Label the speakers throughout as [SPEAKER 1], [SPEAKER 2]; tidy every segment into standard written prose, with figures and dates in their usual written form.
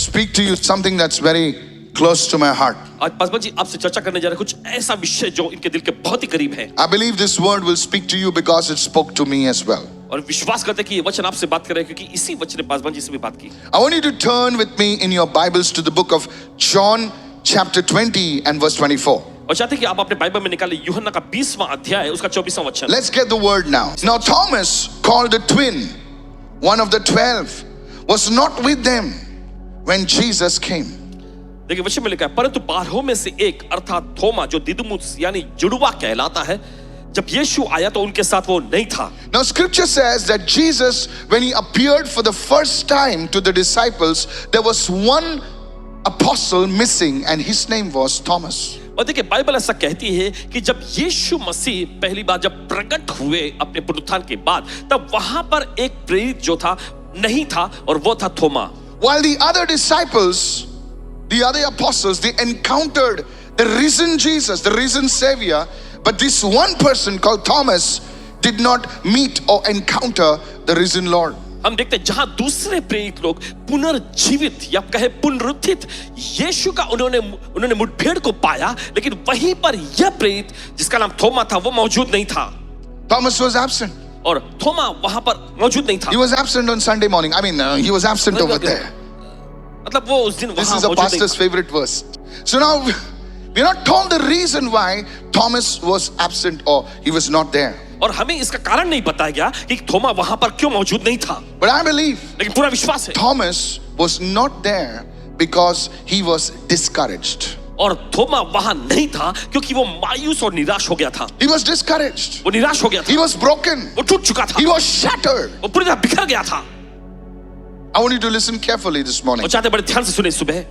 [SPEAKER 1] speak to you something that's very close to my heart.
[SPEAKER 2] आज पासवान जी आपसे चर्चा करने जा रहे हैं कुछ ऐसा विषय जो इनके दिल के बहुत ही करीब है।
[SPEAKER 1] I believe this word will speak to you because it spoke to me as well.
[SPEAKER 2] और विश्वास करते हैं कि ये वचन आपसे बात कर रहे हैं क्योंकि इसी वचन ने पासवान जी से भी बात की।
[SPEAKER 1] I want you to turn with me in your Bibles to the book of John chapter 20 and verse 24.
[SPEAKER 2] और चाहते हैं कि आप अपने बाइबल में निकालें यूहन्ना का 20वां अध्याय उसका 24वां वचन।
[SPEAKER 1] Let's get the word now. Now Thomas, called the twin, one of the 12, was not with them when Jesus came.
[SPEAKER 2] देखिए वचन में लिखा है परंतु 12 में से एक अर्थात थोमा जो दिदुमुस यानी जुड़वा कहलाता है जब यीशु आया तो उनके साथ वो नहीं था।
[SPEAKER 1] Now scripture says that Jesus, when he appeared for the first time to the disciples, there was one apostle missing and his name was Thomas.
[SPEAKER 2] और देखिए बाइबल ऐसा कहती है कि जब यीशु मसीह पहली बार जब प्रकट हुए अपने पुनरुत्थान के बाद तब वहां पर एक प्रेरित जो था नहीं था और वो था थोमा।
[SPEAKER 1] While the other disciples, the other apostles, they encountered the risen Jesus, the risen Savior, but this one person called Thomas did not meet or encounter the risen Lord.
[SPEAKER 2] हम देखते हैं जहां दूसरे प्रेरित लोग पुनर्जीवित या कहे पुनरुत्थित यीशु का उन्होंने मुठभेड़ को पाया लेकिन वहीं पर यह प्रेरित जिसका नाम थोमा था वो मौजूद नहीं था।
[SPEAKER 1] Thomas was absent.
[SPEAKER 2] और थोमा वहां पर मौजूद नहीं था।
[SPEAKER 1] He was absent on Sunday morning. I mean, he was absent over there.
[SPEAKER 2] मतलब वो उस दिन
[SPEAKER 1] This
[SPEAKER 2] वहां
[SPEAKER 1] is a
[SPEAKER 2] मौजूद नहीं
[SPEAKER 1] pastor's
[SPEAKER 2] था।
[SPEAKER 1] favorite verse. So now we're not told the reason why Thomas was absent or he was not there.
[SPEAKER 2] और हमें इसका कारण नहीं बताया गया कि थोमा वहां पर क्यों मौजूद नहीं था।
[SPEAKER 1] But I believe
[SPEAKER 2] लेकिन पूरा विश्वास है
[SPEAKER 1] Thomas was not there because he was discouraged.
[SPEAKER 2] और थोमा वहां नहीं था क्योंकि वो मायूस और निराश हो गया था।
[SPEAKER 1] He was discouraged.
[SPEAKER 2] वो निराश हो गया
[SPEAKER 1] He
[SPEAKER 2] था।
[SPEAKER 1] was broken.
[SPEAKER 2] वो टूट चुका था।
[SPEAKER 1] He was shattered.
[SPEAKER 2] वो पूरी तरह बिखर गया था।
[SPEAKER 1] I want you to listen carefully this morning.
[SPEAKER 2] और चाहते बड़े ध्यान से सुने सुबह।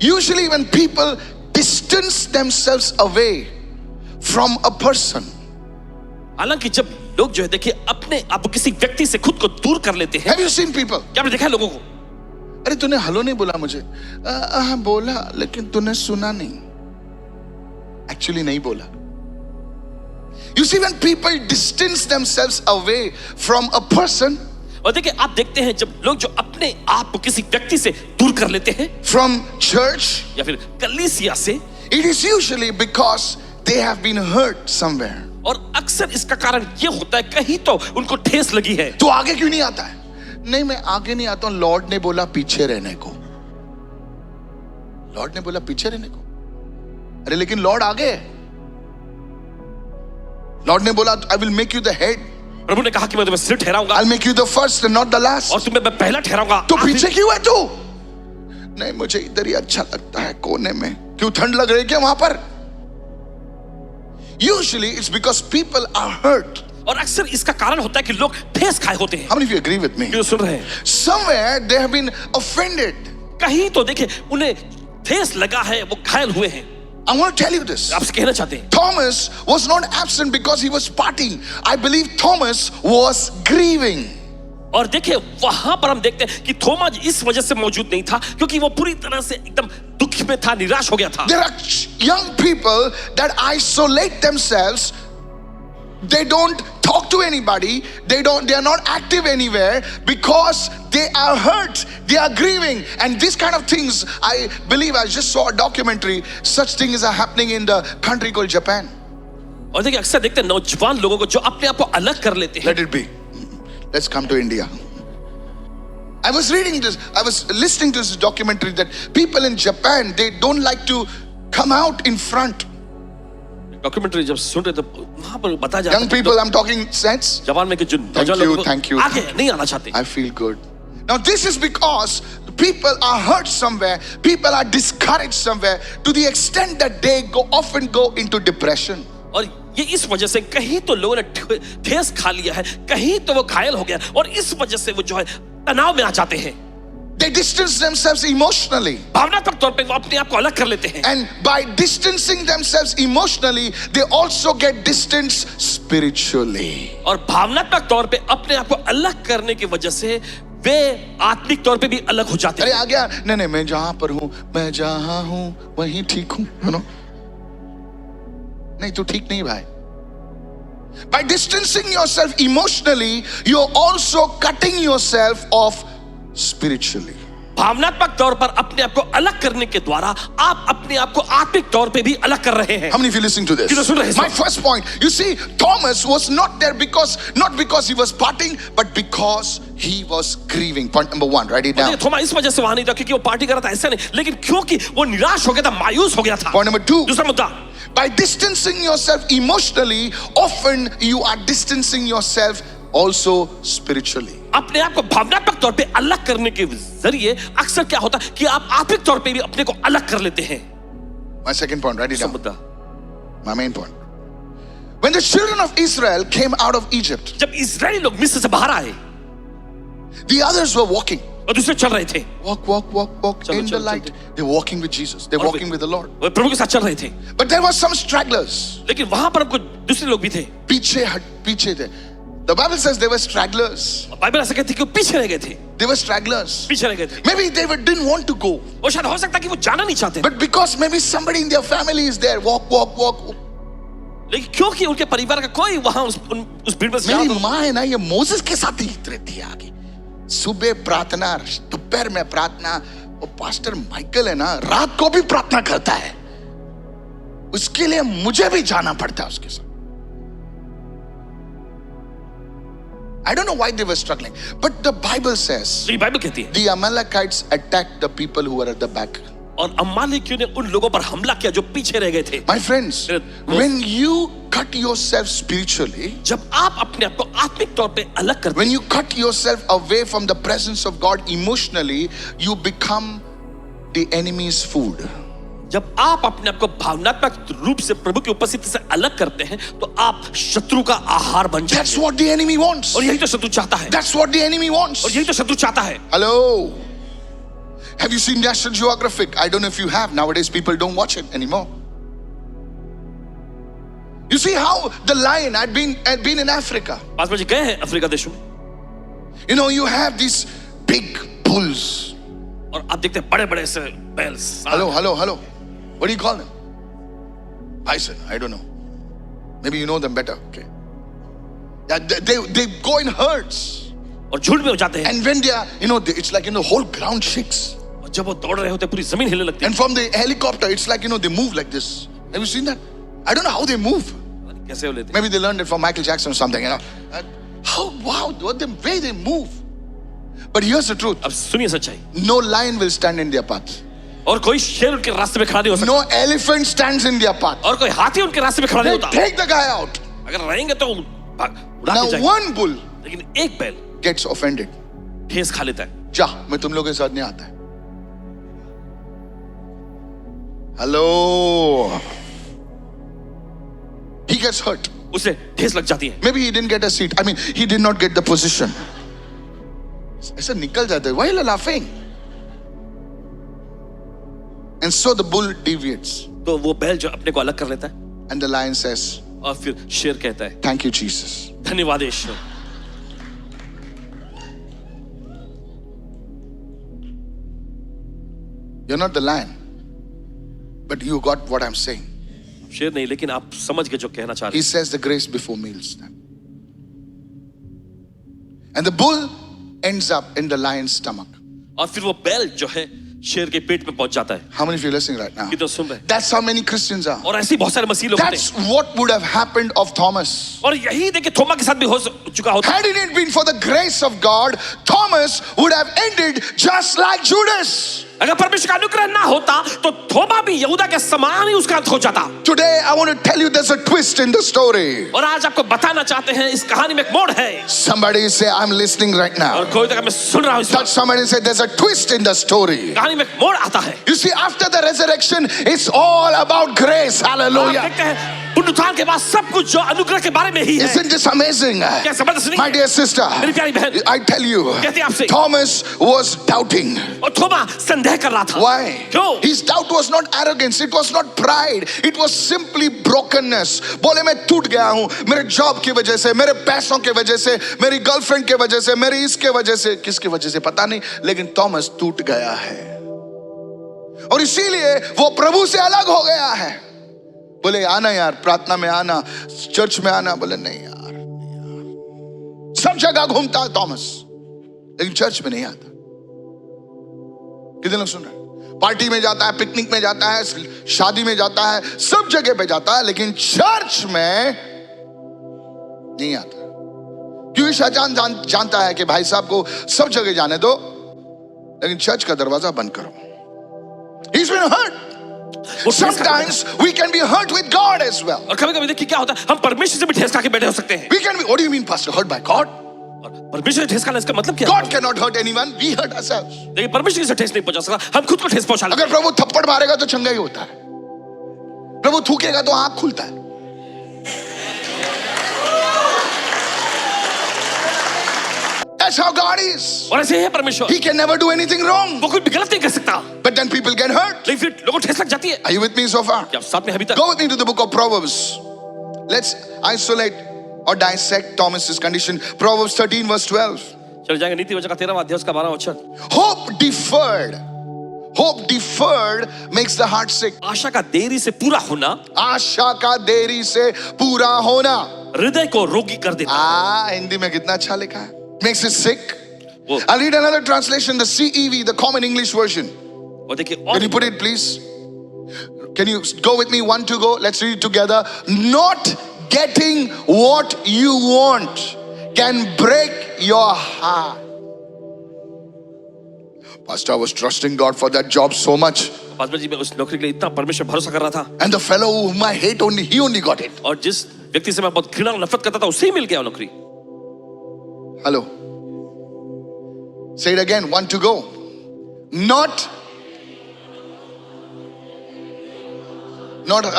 [SPEAKER 1] Usually when people distance themselves away from a person,
[SPEAKER 2] हालांकि जब लोग जो है देखिए अपने आप किसी व्यक्ति से खुद को दूर कर लेते हैं।
[SPEAKER 1] have you seen people?
[SPEAKER 2] क्या आपने देखा है लोगों को?
[SPEAKER 1] अरे तूने हेलो नहीं बोला मुझे। बोला लेकिन तूने सुना नहीं। Actually नहीं बोला। You see when people distance themselves away from a person,
[SPEAKER 2] और देखिए आप देखते हैं जब लोग जो अपने आप को किसी व्यक्ति से दूर कर लेते हैं
[SPEAKER 1] from church,
[SPEAKER 2] या फिर कलीसिया से,
[SPEAKER 1] it is usually because they have been hurt somewhere.
[SPEAKER 2] और अक्सर इसका कारण ये होता है कहीं तो उनको ठेस लगी है।
[SPEAKER 1] तो आगे क्यों नहीं आता है? नहीं मैं आगे नहीं आता हूं, लॉर्ड ने बोला पीछे रहने को। लॉर्ड ने बोला पीछे रहने को। अरे लेकिन लॉर्ड आगे है। लॉर्ड ने बोला I will make you the head.
[SPEAKER 2] प्रभु ने कहा कि मैं तुम्हें सिर ठहराऊंगा।
[SPEAKER 1] I'll make you the first and not the last.
[SPEAKER 2] और तुम्हें मैं पहला ठहराऊंगा।
[SPEAKER 1] तो पीछे क्यों है तू? नहीं मुझे इधर ही अच्छा लगता है कोने में। क्यों ठंड लग रही है क्या वहां पर? Usually it's because people are hurt.
[SPEAKER 2] और अक्सर इसका कारण होता है कि लोग ठेस खाए होते हैं।
[SPEAKER 1] How many of you agree with me?
[SPEAKER 2] क्यों सुन रहे हैं?
[SPEAKER 1] Somewhere they have been offended.
[SPEAKER 2] कहीं तो देखिए उन्हें ठेस लगा है, वो घायल हुए हैं।
[SPEAKER 1] I want to tell you this.
[SPEAKER 2] आपसे कहना चाहते हैं
[SPEAKER 1] Thomas was not absent because he was partying. I believe Thomas was grieving.
[SPEAKER 2] और देखिए वहां पर हम देखते हैं कि थोमा इस वजह से मौजूद नहीं था क्योंकि वो पूरी तरह से एकदम दुख में था, निराश हो गया था।
[SPEAKER 1] There are young people that isolate themselves. They don't talk to anybody. They are not active anywhere because they are hurt. They are grieving. And these kind of things, I believe I just saw a documentary. Such things are happening in the country called Japan.
[SPEAKER 2] और देखिए अक्सर देखते हैं नौजवान लोगों को जो अपने आप को अलग कर लेते हैं।
[SPEAKER 1] Let it be. Let's come to India. I was reading this, I was listening to this documentary that people in Japan, they don't like to come out in front.
[SPEAKER 2] Documentary जब सुन रहे तो वहां पर बताया जाता है
[SPEAKER 1] Young people, I'm talking sense.
[SPEAKER 2] जवान में के जो नौजवान लोग
[SPEAKER 1] thank you.
[SPEAKER 2] आगे नहीं आना चाहते।
[SPEAKER 1] I feel good. Now this is because people are hurt somewhere, people are discouraged somewhere to the extent that they often go into depression.
[SPEAKER 2] और ये इस वजह से कहीं तो लोगों ने ठेस खा लिया है, कहीं तो वो घायल हो गया और इस वजह से वो जो है तनाव में आ जाते हैं।
[SPEAKER 1] They distance themselves emotionally.
[SPEAKER 2] भावनात्मक तौर पे वो अपने आप को अलग कर लेते हैं।
[SPEAKER 1] And by distancing themselves emotionally, they also get distanced spiritually.
[SPEAKER 2] और भावनात्मक तौर पे अपने आप को अलग करने की वजह से वे आत्मिक तौर पे भी अलग हो जाते
[SPEAKER 1] अरे
[SPEAKER 2] हैं।
[SPEAKER 1] आ गया, नहीं मैं जहां पर हूं, मैं जहां हूं वहीं ठीक हूं, you know? नहीं तू ठीक नहीं भाई। By distancing yourself emotionally, you're also cutting yourself off spiritually.
[SPEAKER 2] भावनात्मक तौर पर अपने आप को अलग करने के द्वारा आप अपने आप को आत्मिक तौर पे भी अलग कर रहे हैं।
[SPEAKER 1] How many of you listening to this?
[SPEAKER 2] कितने सुन रहे हैं?
[SPEAKER 1] My first point, you see, Thomas was not there not because he was partying, but because he was grieving. Point number 1, write it down.
[SPEAKER 2] थोमा इस वजह से वहां नहीं था क्योंकि वो पार्टी कर रहा था, ऐसा नहीं, लेकिन क्योंकि वो निराश हो गया था, मायूस हो गया था।
[SPEAKER 1] Point number 2,
[SPEAKER 2] दूसरा मुद्दा,
[SPEAKER 1] by distancing yourself emotionally, often you are distancing yourself also spiritually.
[SPEAKER 2] अपने आप को भावनात्मक तौर पे अलग करने के जरिए अक्सर क्या होता है कि आप आत्मिक तौर पे भी अपने को अलग कर लेते हैं।
[SPEAKER 1] My second point, write it down.
[SPEAKER 2] मुद्दा,
[SPEAKER 1] My main point. When the children of Israel came out of Egypt,
[SPEAKER 2] जब इजरायली लोग मिस्र से बाहर आए
[SPEAKER 1] the others were walking.
[SPEAKER 2] और दूसरे चल रहे थे,
[SPEAKER 1] Walk
[SPEAKER 2] चलो,
[SPEAKER 1] in the
[SPEAKER 2] चलो,
[SPEAKER 1] light.
[SPEAKER 2] चलो।
[SPEAKER 1] They're walking with Jesus. They're
[SPEAKER 2] और
[SPEAKER 1] walking with the Lord.
[SPEAKER 2] वो प्रभु के साथ चल रहे थे,
[SPEAKER 1] But there were some stragglers.
[SPEAKER 2] लेकिन वहां पर कुछ दूसरे लोग भी थे।
[SPEAKER 1] पीछे थे. The Bible says they were stragglers.
[SPEAKER 2] Bible ऐसा कहती है कि वो पीछे रह गए थे,
[SPEAKER 1] They were stragglers.
[SPEAKER 2] पीछे रह गए थे।
[SPEAKER 1] Maybe they didn't want to go.
[SPEAKER 2] वो शायद हो सकता है कि वो जाना नहीं चाहते,
[SPEAKER 1] But because maybe somebody in their family is there. Walk.
[SPEAKER 2] लेकिन क्योंकि उनके परिवार का कोई वहां उस भीड़ में से
[SPEAKER 1] मेरी
[SPEAKER 2] जा रहा
[SPEAKER 1] माँ है ना, ये मोसेस के साथ ही रहती है आगे। सुबह प्रार्थना, दोपहर में प्रार्थना। और पास्टर माइकल है ना, रात को भी प्रार्थना करता है। उसके लिए मुझे भी जाना पड़ता है उसके साथ। I don't know why they were struggling, but the Bible says
[SPEAKER 2] तो ये बाइबल कहती है,
[SPEAKER 1] the Amalekites attacked the people who were at the back.
[SPEAKER 2] और अमालेकियों ने उन लोगों पर हमला किया जो पीछे रह गए थे।
[SPEAKER 1] My friends, when you cut yourself spiritually,
[SPEAKER 2] जब आप अपने आप को आत्मिक तौर पे अलग करते
[SPEAKER 1] when you cut yourself away from the presence of God emotionally, you become the enemy's food.
[SPEAKER 2] जब आप अपने आप को भावनात्मक रूप से प्रभु की उपस्थिति से अलग करते हैं तो आप शत्रु का आहार बन जाते
[SPEAKER 1] That's
[SPEAKER 2] हैं।
[SPEAKER 1] what the enemy wants.
[SPEAKER 2] और यही तो शत्रु चाहता है,
[SPEAKER 1] That's what the enemy wants.
[SPEAKER 2] और यही तो शत्रु चाहता है।
[SPEAKER 1] Hello. Have you seen National Geographic? I don't know if you have. Nowadays people don't watch it anymore. You see how the lion had been in Africa.
[SPEAKER 2] 5 बजे गए हैं Africa देश में,
[SPEAKER 1] You know, you have these big bulls.
[SPEAKER 2] और आप देखते हैं बड़े बड़े से bells.
[SPEAKER 1] Hello. What do you call them? Bison. I don't know. Maybe you know them better. Okay. Yeah, they go in herds.
[SPEAKER 2] और झुंड में हो जाते हैं,
[SPEAKER 1] And when they are, it's like, the whole ground shakes.
[SPEAKER 2] और जब वो दौड़ रहे होते हैं पूरी जमीन हिलने लगती है।
[SPEAKER 1] And from the helicopter, it's like, they move like this. Have you seen that? I don't know how they move.
[SPEAKER 2] कैसे हो लेते हैं?
[SPEAKER 1] Maybe they learned it from Michael Jackson or something, what the way they move. But here's the truth.
[SPEAKER 2] अब सुनिए सच्चाई,
[SPEAKER 1] No lion will stand in their path.
[SPEAKER 2] और कोई शेर उनके रास्ते में खड़ा नहीं हो सकता,
[SPEAKER 1] No elephant stands in their path.
[SPEAKER 2] और कोई हाथी उनके रास्ते में खड़ा नहीं
[SPEAKER 1] They
[SPEAKER 2] होता।
[SPEAKER 1] take the guy out.
[SPEAKER 2] अगर रहेंगे तो उड़ा के
[SPEAKER 1] Now
[SPEAKER 2] जाएंगे,
[SPEAKER 1] one bull
[SPEAKER 2] लेकिन एक बैल
[SPEAKER 1] gets offended.
[SPEAKER 2] ठेस खा लेता है।
[SPEAKER 1] जा, मैं तुम लोगों के साथ नहीं आता है. Hello. He gets hurt.
[SPEAKER 2] उसे ठेस लग जाती है।
[SPEAKER 1] Maybe he didn't get a seat. I mean, he did not get the position. ऐसा निकल जाता है. Why are you laughing? And so the bull deviates.
[SPEAKER 2] तो वो बैल जो अपने को अलग कर लेता है,
[SPEAKER 1] And the lion says,
[SPEAKER 2] और फिर शेर कहता है,
[SPEAKER 1] thank you, Jesus.
[SPEAKER 2] धन्यवाद ईश्वर।
[SPEAKER 1] You're not the lion, but you got what I'm saying.
[SPEAKER 2] शेर नहीं, लेकिन आप समझ गए जो कहना चाह रहे
[SPEAKER 1] He says the grace before meals. And the bull ends up in the lion's stomach.
[SPEAKER 2] हैं। और फिर वो बैल जो है शेर के पेट में पहुंच जाता है।
[SPEAKER 1] How many of you are listening right now?
[SPEAKER 2] कितने सुन रहे हैं?
[SPEAKER 1] That's how many Christians are.
[SPEAKER 2] और ऐसे ही बहुत सारे मसीह लोग होते
[SPEAKER 1] That's
[SPEAKER 2] हैं।
[SPEAKER 1] what would have happened of Thomas.
[SPEAKER 2] और यही देखिए थोमा के साथ भी हो चुका होता।
[SPEAKER 1] Had it been for the grace of God, Thomas would have ended just like Judas.
[SPEAKER 2] अगर परमेश्वर का अनुग्रह ना होता तो थोमा भी यहूदा के समान ही उसका अंत हो जाता।
[SPEAKER 1] Today I want to tell you there's a twist in the story.
[SPEAKER 2] और आज आपको बताना चाहते हैं इस कहानी में एक मोड़ है।
[SPEAKER 1] Somebody say, I'm listening right now.
[SPEAKER 2] और कोई तक मैं सुन रहा हूँ इस
[SPEAKER 1] Touch somebody and say, there's a twist in the story.
[SPEAKER 2] कहानी में एक मोड़ आता है।
[SPEAKER 1] You see, after the resurrection, it's all about grace.
[SPEAKER 2] आप
[SPEAKER 1] Hallelujah.
[SPEAKER 2] देखते हैं पुनरुत्थान के बाद सब कुछ जो अनुग्रह के बारे में ही है।
[SPEAKER 1] Isn't this amazing?
[SPEAKER 2] क्या जबरदस्त नहीं?
[SPEAKER 1] My dear sister,
[SPEAKER 2] मेरी प्यारी बहन,
[SPEAKER 1] I tell you,
[SPEAKER 2] कहती आपसे,
[SPEAKER 1] Thomas was doubting.
[SPEAKER 2] और थोमा संदेह कर रहा था।
[SPEAKER 1] Why?
[SPEAKER 2] क्यों?
[SPEAKER 1] His doubt was not arrogance, it was not pride, it was simply brokenness. बोले मैं टूट गया हूँ मेरे जॉब की वजह से, मेरे पैसों की वजह से, मेरी गर्लफ्रेंड की वजह से, मेरी इसके वजह से, किसकी वजह से पता नहीं, लेकिन थॉमस टूट गया है और इसीलिए वो प्रभु से अलग हो गया है। बोले आना यार, प्रार्थना में आना, चर्च में आना, बोले नहीं यार, सब जगह घूमता है थॉमस लेकिन चर्च में नहीं आता। कितने लोग सुन रहे हैं? पार्टी में जाता है, पिकनिक में जाता है, शादी में जाता है, सब जगह पे जाता है, लेकिन चर्च में नहीं आता। क्योंकि शैतान जानता है कि भाई साहब को सब जगह जाने दो, लेकिन चर्च का दरवाजा बंद करो। He's been hurt. Sometimes we can be hurt with God as well.
[SPEAKER 2] और कभी-कभी देखिए क्या होता है, हम परमेश्वर से भी ठेस खा के बैठे हो सकते हैं।
[SPEAKER 1] We can be, what do you mean, Pastor? Hurt by God?
[SPEAKER 2] और परमेश्वर से ठेस खाना इसका मतलब क्या है?
[SPEAKER 1] God cannot hurt anyone. We hurt ourselves.
[SPEAKER 2] देखिए परमेश्वर से ठेस नहीं पहुंचा सकता, हम खुद को ठेस पहुंचा लेते
[SPEAKER 1] अगर प्रभु थप्पड़ मारेगा तो चंगा ही होता है, प्रभु थूकेगा तो आंख खुलता है। That's how God is.
[SPEAKER 2] हैं। और ऐसे ही है परमेश्वर,
[SPEAKER 1] He can never do anything wrong.
[SPEAKER 2] वो कुछ भी गलत नहीं कर सकता,
[SPEAKER 1] But then people get hurt.
[SPEAKER 2] लेकिन फिर लोगों को ठेस लग जाती है।
[SPEAKER 1] Are you with me so far?
[SPEAKER 2] क्या आप साथ में अभी तक?
[SPEAKER 1] Go with me to the book of Proverbs. Let's isolate or dissect Thomas's condition. Proverbs 13 verse 12.
[SPEAKER 2] चल जाएंगे नीति वचन का 13वां अध्याय उसका 12वां वचन।
[SPEAKER 1] Hope deferred makes the heart sick.
[SPEAKER 2] आशा का देरी से पूरा होना
[SPEAKER 1] आशा का देरी से पूरा होना
[SPEAKER 2] हृदय को रोगी कर देता है।
[SPEAKER 1] हिंदी में कितना अच्छा लिखा है, makes it sick.
[SPEAKER 2] वो
[SPEAKER 1] I'll read another translation, the CEV, the Common English Version.
[SPEAKER 2] और देखिए
[SPEAKER 1] Can
[SPEAKER 2] और
[SPEAKER 1] you put it please? Can you go with me, 1 to go? Let's read it together. Not getting what you want can break your heart. Pastor, I was trusting God for that job so much,
[SPEAKER 2] Paswan ji मैं उस नौकरी के लिए इतना परमेश्वर भरोसा कर रहा था,
[SPEAKER 1] and the fellow whom I hate he only got it.
[SPEAKER 2] और जिस व्यक्ति से मैं बहुत घृणा और नफरत करता था उसे ही मिल गया वो नौकरी।
[SPEAKER 1] Hello. Say it again, 1 to go. Not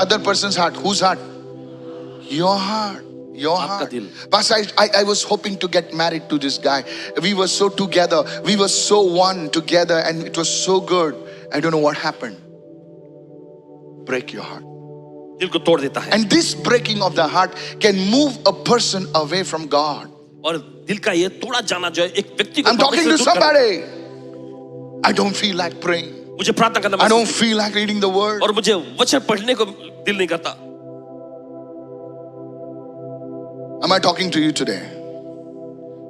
[SPEAKER 1] other person's heart. Whose heart? Your heart. Your
[SPEAKER 2] आपका
[SPEAKER 1] heart.
[SPEAKER 2] दिल।
[SPEAKER 1] Pastor, I was hoping to get married to this guy. We were so together. We were so one together, and it was so good. I don't know what happened. Break your heart.
[SPEAKER 2] दिल को तोड़ देता है,
[SPEAKER 1] And this breaking of the heart can move a person away from God.
[SPEAKER 2] और दिल का ये तोड़ा जाना जो है एक व्यक्ति को
[SPEAKER 1] I'm talking to somebody. I don't feel like praying.
[SPEAKER 2] मुझे प्रार्थना करना
[SPEAKER 1] I don't feel like reading the word.
[SPEAKER 2] और मुझे वचन पढ़ने को दिल नहीं करता।
[SPEAKER 1] Am I talking to you today?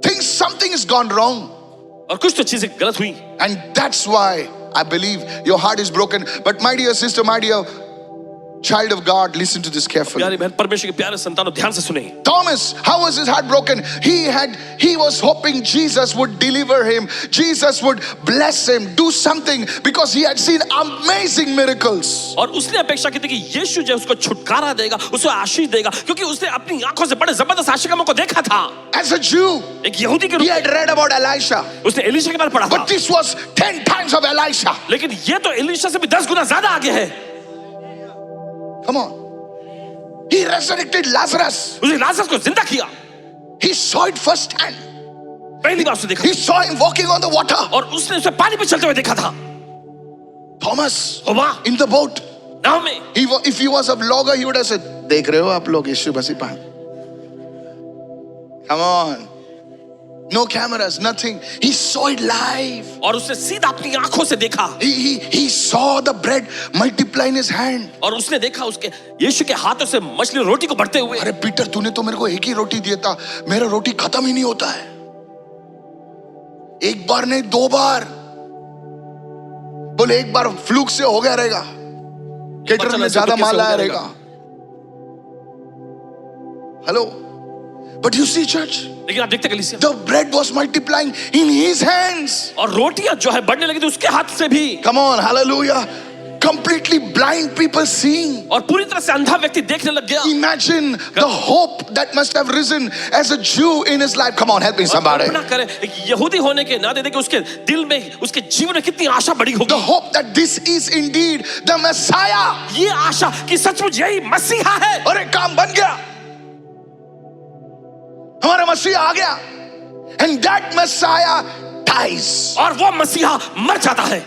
[SPEAKER 1] Think something has gone wrong,
[SPEAKER 2] और कुछ तो चीजें गलत हुई,
[SPEAKER 1] and that's why I believe your heart is broken. But my dear sister, my dear child of God, listen to this carefully.
[SPEAKER 2] प्यारे बहन परमेश्वर के प्यारे संतानों ध्यान से सुने।
[SPEAKER 1] Thomas, how was his heart broken? He was hoping Jesus would deliver him, Jesus would bless him, do something, because he had seen amazing miracles.
[SPEAKER 2] और उसने अपेक्षा की थी कि यीशु जो है उसको छुटकारा देगा, उसे आशीष देगा, क्योंकि उसने अपनी आंखों से बड़े जबरदस्त आशीषों को देखा था।
[SPEAKER 1] As a Jew,
[SPEAKER 2] एक यहूदी के
[SPEAKER 1] he
[SPEAKER 2] रूप
[SPEAKER 1] had read about Elisha,
[SPEAKER 2] में उसने एलीशा के बारे में पढ़ा था,
[SPEAKER 1] but this was 10 times of Elisha.
[SPEAKER 2] लेकिन ये तो एलीशा से भी 10 गुना ज्यादा आगे है।
[SPEAKER 1] Come on. He resurrected Lazarus.
[SPEAKER 2] उसने लाजरस को जिंदा किया,
[SPEAKER 1] He saw it firsthand.
[SPEAKER 2] पहली बार उसने देखा,
[SPEAKER 1] He saw him walking on the water.
[SPEAKER 2] और उसने उसे पानी पे चलते हुए देखा था।
[SPEAKER 1] Thomas,
[SPEAKER 2] Thoma
[SPEAKER 1] in the boat.
[SPEAKER 2] नाव में,
[SPEAKER 1] If he was a vlogger, he would have said, देख रहे हो आप लोग यीशु मसीह पान? Come on. No cameras, nothing. He saw it live.
[SPEAKER 2] और उसने सीधा अपनी आंखों से देखा,
[SPEAKER 1] He saw the bread multiply in his hand.
[SPEAKER 2] और उसने देखा उसके यीशु के हाथों से मछली रोटी को बढ़ते हुए।
[SPEAKER 1] अरे पीटर, तूने तो मेरे को एक ही रोटी दिया था, मेरा रोटी खत्म ही नहीं होता है। एक बार नहीं 2 बार। बोले एक बार फ्लूक से हो गया रहेगा, केटर में ज्यादा माल आया रहेगा। Hello, but you see church,
[SPEAKER 2] लेकिन आप देखते कलीसिया,
[SPEAKER 1] the bread was multiplying in his hands.
[SPEAKER 2] और रोटियां जो है बढ़ने लगी थी उसके हाथ से भी।
[SPEAKER 1] Come on, hallelujah. Completely blind people seeing.
[SPEAKER 2] और पूरी तरह से अंधा व्यक्ति देखने लग गया।
[SPEAKER 1] Imagine the hope that must have risen as a Jew in his life. Come on, help me somebody.
[SPEAKER 2] कल्पना करें एक यहूदी होने के नाते कि उसके दिल में, उसके जीवन में कितनी आशा बड़ी होगी।
[SPEAKER 1] The hope that this is indeed the Messiah.
[SPEAKER 2] ये आशा कि सचमुच यही मसीहा है।
[SPEAKER 1] अरे काम बन गया, हमारा मसीहा आ गया, and that Messiah dies.
[SPEAKER 2] और वो मसीहा मर जाता है।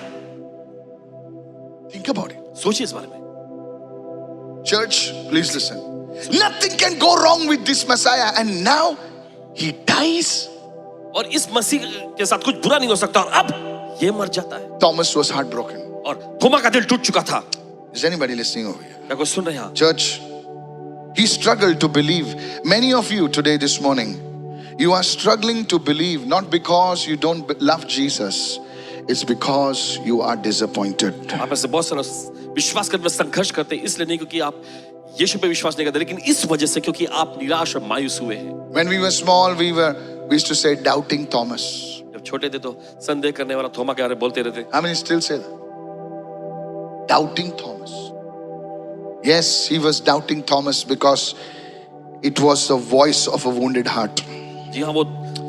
[SPEAKER 1] Think about it.
[SPEAKER 2] सोचिए इस बारे में।
[SPEAKER 1] Church, please listen. Nothing can go wrong with this Messiah, and now he dies.
[SPEAKER 2] और इस मसीह के साथ कुछ बुरा नहीं हो सकता, और अब ये मर जाता है।
[SPEAKER 1] Thomas was heartbroken.
[SPEAKER 2] और थोमा का दिल टूट चुका था।
[SPEAKER 1] Is anybody listening over here?
[SPEAKER 2] क्या कोई सुन रहे हैं?
[SPEAKER 1] Church, he struggled to believe. Many of you today, this morning, you are struggling to believe, not because you don't love Jesus. It's because you are disappointed.
[SPEAKER 2] आप ऐसे बहुत सारा विश्वास करने में संघर्ष करते हैं, इसलिए नहीं क्योंकि आप यीशु पे विश्वास नहीं करते, लेकिन इस वजह से क्योंकि आप निराश और मायूस हुए हैं।
[SPEAKER 1] When we were small, we used to say doubting Thomas.
[SPEAKER 2] जब छोटे थे तो संदेह करने वाला थोमा के बारे में बोलते रहते।
[SPEAKER 1] How many still say that? Doubting Thomas. Yes, he was doubting Thomas because it was the voice of a wounded heart.
[SPEAKER 2] जी हाँ, वो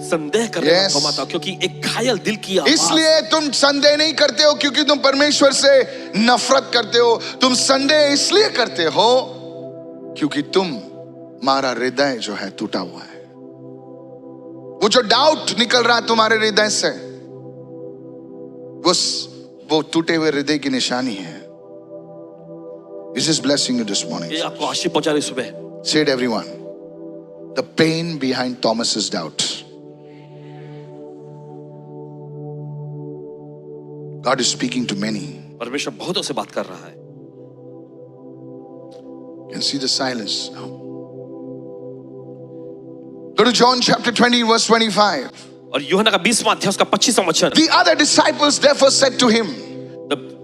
[SPEAKER 2] संदेह करने वाला थोमा था क्योंकि एक घायल दिल की आवाज।
[SPEAKER 1] इसलिए तुम संदेह नहीं करते हो क्योंकि तुम परमेश्वर से नफरत करते हो। तुम संदेह इसलिए करते हो क्योंकि तुम्हारा हृदय जो है टूटा हुआ है। वो जो डाउट निकल रहा है तुम्हारे हृदय से, वो टूटे हुए हृदय की निशानी है। This is blessing you this morning.
[SPEAKER 2] ये आपको आशीष पहुंचा रही सुबह।
[SPEAKER 1] Say it everyone. The pain behind Thomas's doubt. God is speaking to many.
[SPEAKER 2] परमेश्वर बहुतों से बात कर रहा है।
[SPEAKER 1] You can see the silence now. Go to John chapter 20 verse 25.
[SPEAKER 2] और यूहन्ना का 20वां अध्याय उसका 25वां वचन।
[SPEAKER 1] The other disciples therefore said to him,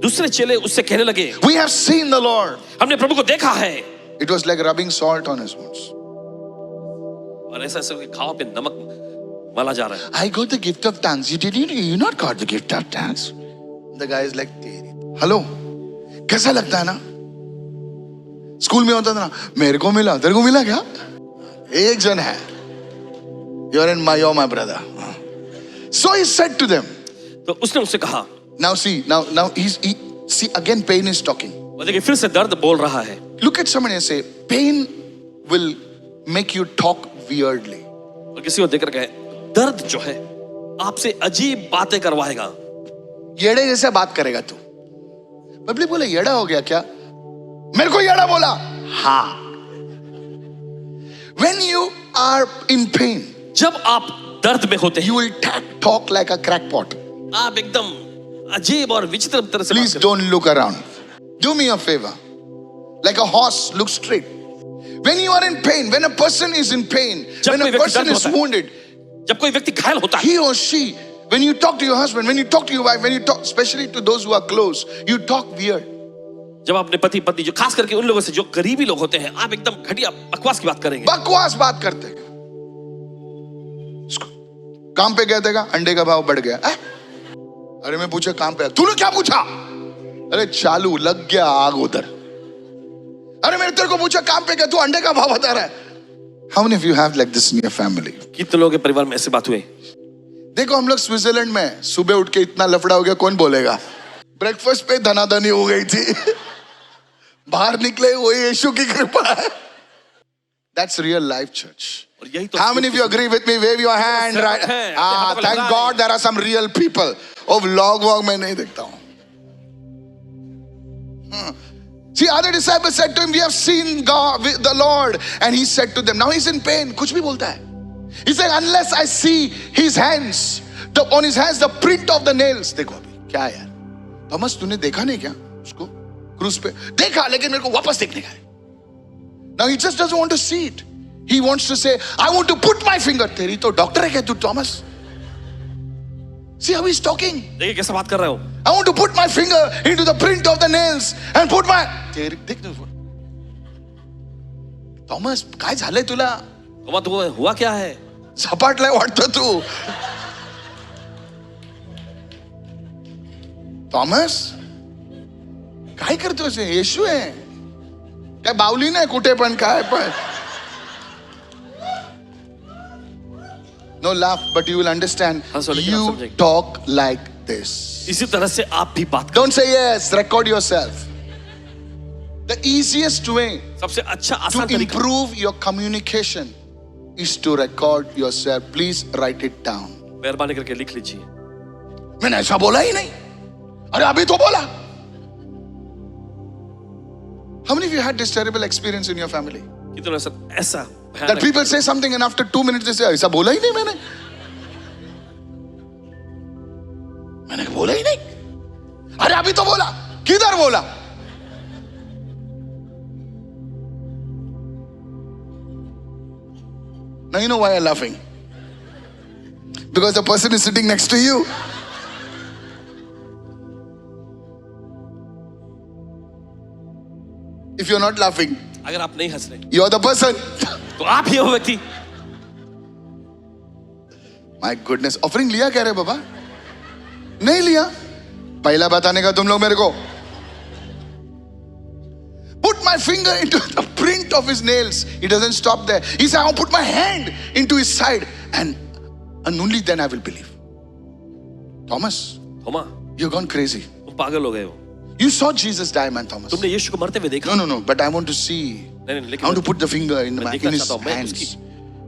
[SPEAKER 2] दूसरे चेले उससे कहने लगे,
[SPEAKER 1] we have seen the Lord.
[SPEAKER 2] हमने प्रभु को देखा है।
[SPEAKER 1] It was like rubbing salt on his wounds.
[SPEAKER 2] और ऐसा ऐसा खाओ पे नमक मला जा रहा है।
[SPEAKER 1] I got the gift of tongues. You not got the gift of tongues. The guy is like, hello, कैसा लगता है ना? स्कूल में होता था ना, मेरे को मिला, तेरे को मिला क्या? एक जन है. You're my brother. So he said to them.
[SPEAKER 2] तो उसने उससे कहा,
[SPEAKER 1] Now see again pain is talking.
[SPEAKER 2] और देखिए फिर से दर्द बोल रहा है।
[SPEAKER 1] Look at someone and say, pain will make you talk weirdly.
[SPEAKER 2] और किसी को देखकर कहे, दर्द जो है आपसे अजीब बातें करवाएगा।
[SPEAKER 1] येड़े जैसे बात करेगा तू। पब्लिक बोले येड़ा हो गया क्या? मेरे को येड़ा बोला। हाँ। When you are in pain,
[SPEAKER 2] जब आप दर्द में होते हैं,
[SPEAKER 1] you will talk like a crackpot.
[SPEAKER 2] आप एकदम अजीब और विचित्र तरह से
[SPEAKER 1] Please don't look around. Do me a favor. Like a horse, look straight. When you are in pain, when a person is in pain, when a person is wounded,
[SPEAKER 2] जब कोई व्यक्ति घायल होता है,
[SPEAKER 1] he or she, when you talk to your husband, when you talk to your wife, when you talk, especially to those who are close, you talk weird.
[SPEAKER 2] जब अपने पति पत्नी जो खास करके उन लोगों से जो करीबी लोग होते हैं, आप एकदम घटिया बकवास की बात करेंगे।
[SPEAKER 1] बकवास बात करते हैं। काम पे गया था, अंडे का भाव बढ़ गया। अरे मैं पूछा काम पे, तूने क्या पूछा? अरे चालू लग गया आग उधर। अरे मैंने तेरे को पूछा काम पे गया, तू अंडे का भाव बता रहा है। How many of you have like this in your family?
[SPEAKER 2] कितने लोगों के परिवार में ऐसी बात हुई?
[SPEAKER 1] देखो हम लोग स्विट्जरलैंड में सुबह उठ के इतना लफड़ा हो गया, कौन बोलेगा? ब्रेकफास्ट पे धनाधनी हो गई थी, बाहर निकले वो यीशु की कृपा है। That's real life, church. How many of you agree with me? Wave your hand. Right? Thank God there are some real people. Oh, vlog मैं नहीं देखता हूँ। See, other disciples said to him, we have seen God, the Lord, and he said to them, now he's in pain. कुछ भी बोलता है। He said, unless I see his hands, on his hands the print of the nails. देखो अभी क्या है यार? Thomas तूने देखा नहीं क्या उसको क्रूस पे? देखा, लेकिन मेरे को वापस देखने का है। Now he just doesn't want to see it. He wants to say, I want to put my finger. तेरी तो डॉक्टर है क्या तू, Thomas? See how he's talking.
[SPEAKER 2] देखिए कैसे बात कर रहे हो?
[SPEAKER 1] I want to put my finger into the print of the nails and put my. तेरी देख ना थॉमस काय झालंय तुला?
[SPEAKER 2] तो हुआ क्या है?
[SPEAKER 1] झपाटलाय वाटतं तू. थॉमस काय करतोस? येशू आहे काय? बावली नाही कुठे पण काय पण. No laugh, but you will understand. You talk like this.
[SPEAKER 2] इसी तरह से आप भी बात करें.
[SPEAKER 1] Don't say yes. Record yourself. The easiest way
[SPEAKER 2] सबसे अच्छा आसान
[SPEAKER 1] to improve your communication is to record yourself. Please write it down.
[SPEAKER 2] मेहरबानी करके लिख लीजिए.
[SPEAKER 1] मैंने ऐसा बोला ही नहीं. अरे अभी तो बोला. How many of you had this terrible experience in your family?
[SPEAKER 2] कितना ऐसा
[SPEAKER 1] that people say something and after 2 minutes they say ऐसा बोला ही नहीं मैंने. मैंने बोला ही नहीं. अरे अभी तो बोला. किधर बोला? Now you know why I'm laughing. Because the person is sitting next to you. If you're not laughing,
[SPEAKER 2] अगर आप नहीं हंस रहे
[SPEAKER 1] you're the person.
[SPEAKER 2] तो आप ही हो व्यक्ति.
[SPEAKER 1] My goodness, ऑफरिंग लिया क्या रे बाबा? नहीं लिया. पहला बताने का तुम लोग मेरे को. Put my finger into the print of his nails. He doesn't stop there. He said, I'll put my hand into his side, and only then I will believe. Thomas,
[SPEAKER 2] Thoma,
[SPEAKER 1] you've gone crazy.
[SPEAKER 2] तुम पागल हो गए हो.
[SPEAKER 1] You saw Jesus die, man, Thomas.
[SPEAKER 2] तुमने यीशु को मरते हुए देखा.
[SPEAKER 1] No, but I want to see.
[SPEAKER 2] नहीं,
[SPEAKER 1] I want to put the finger in his hands.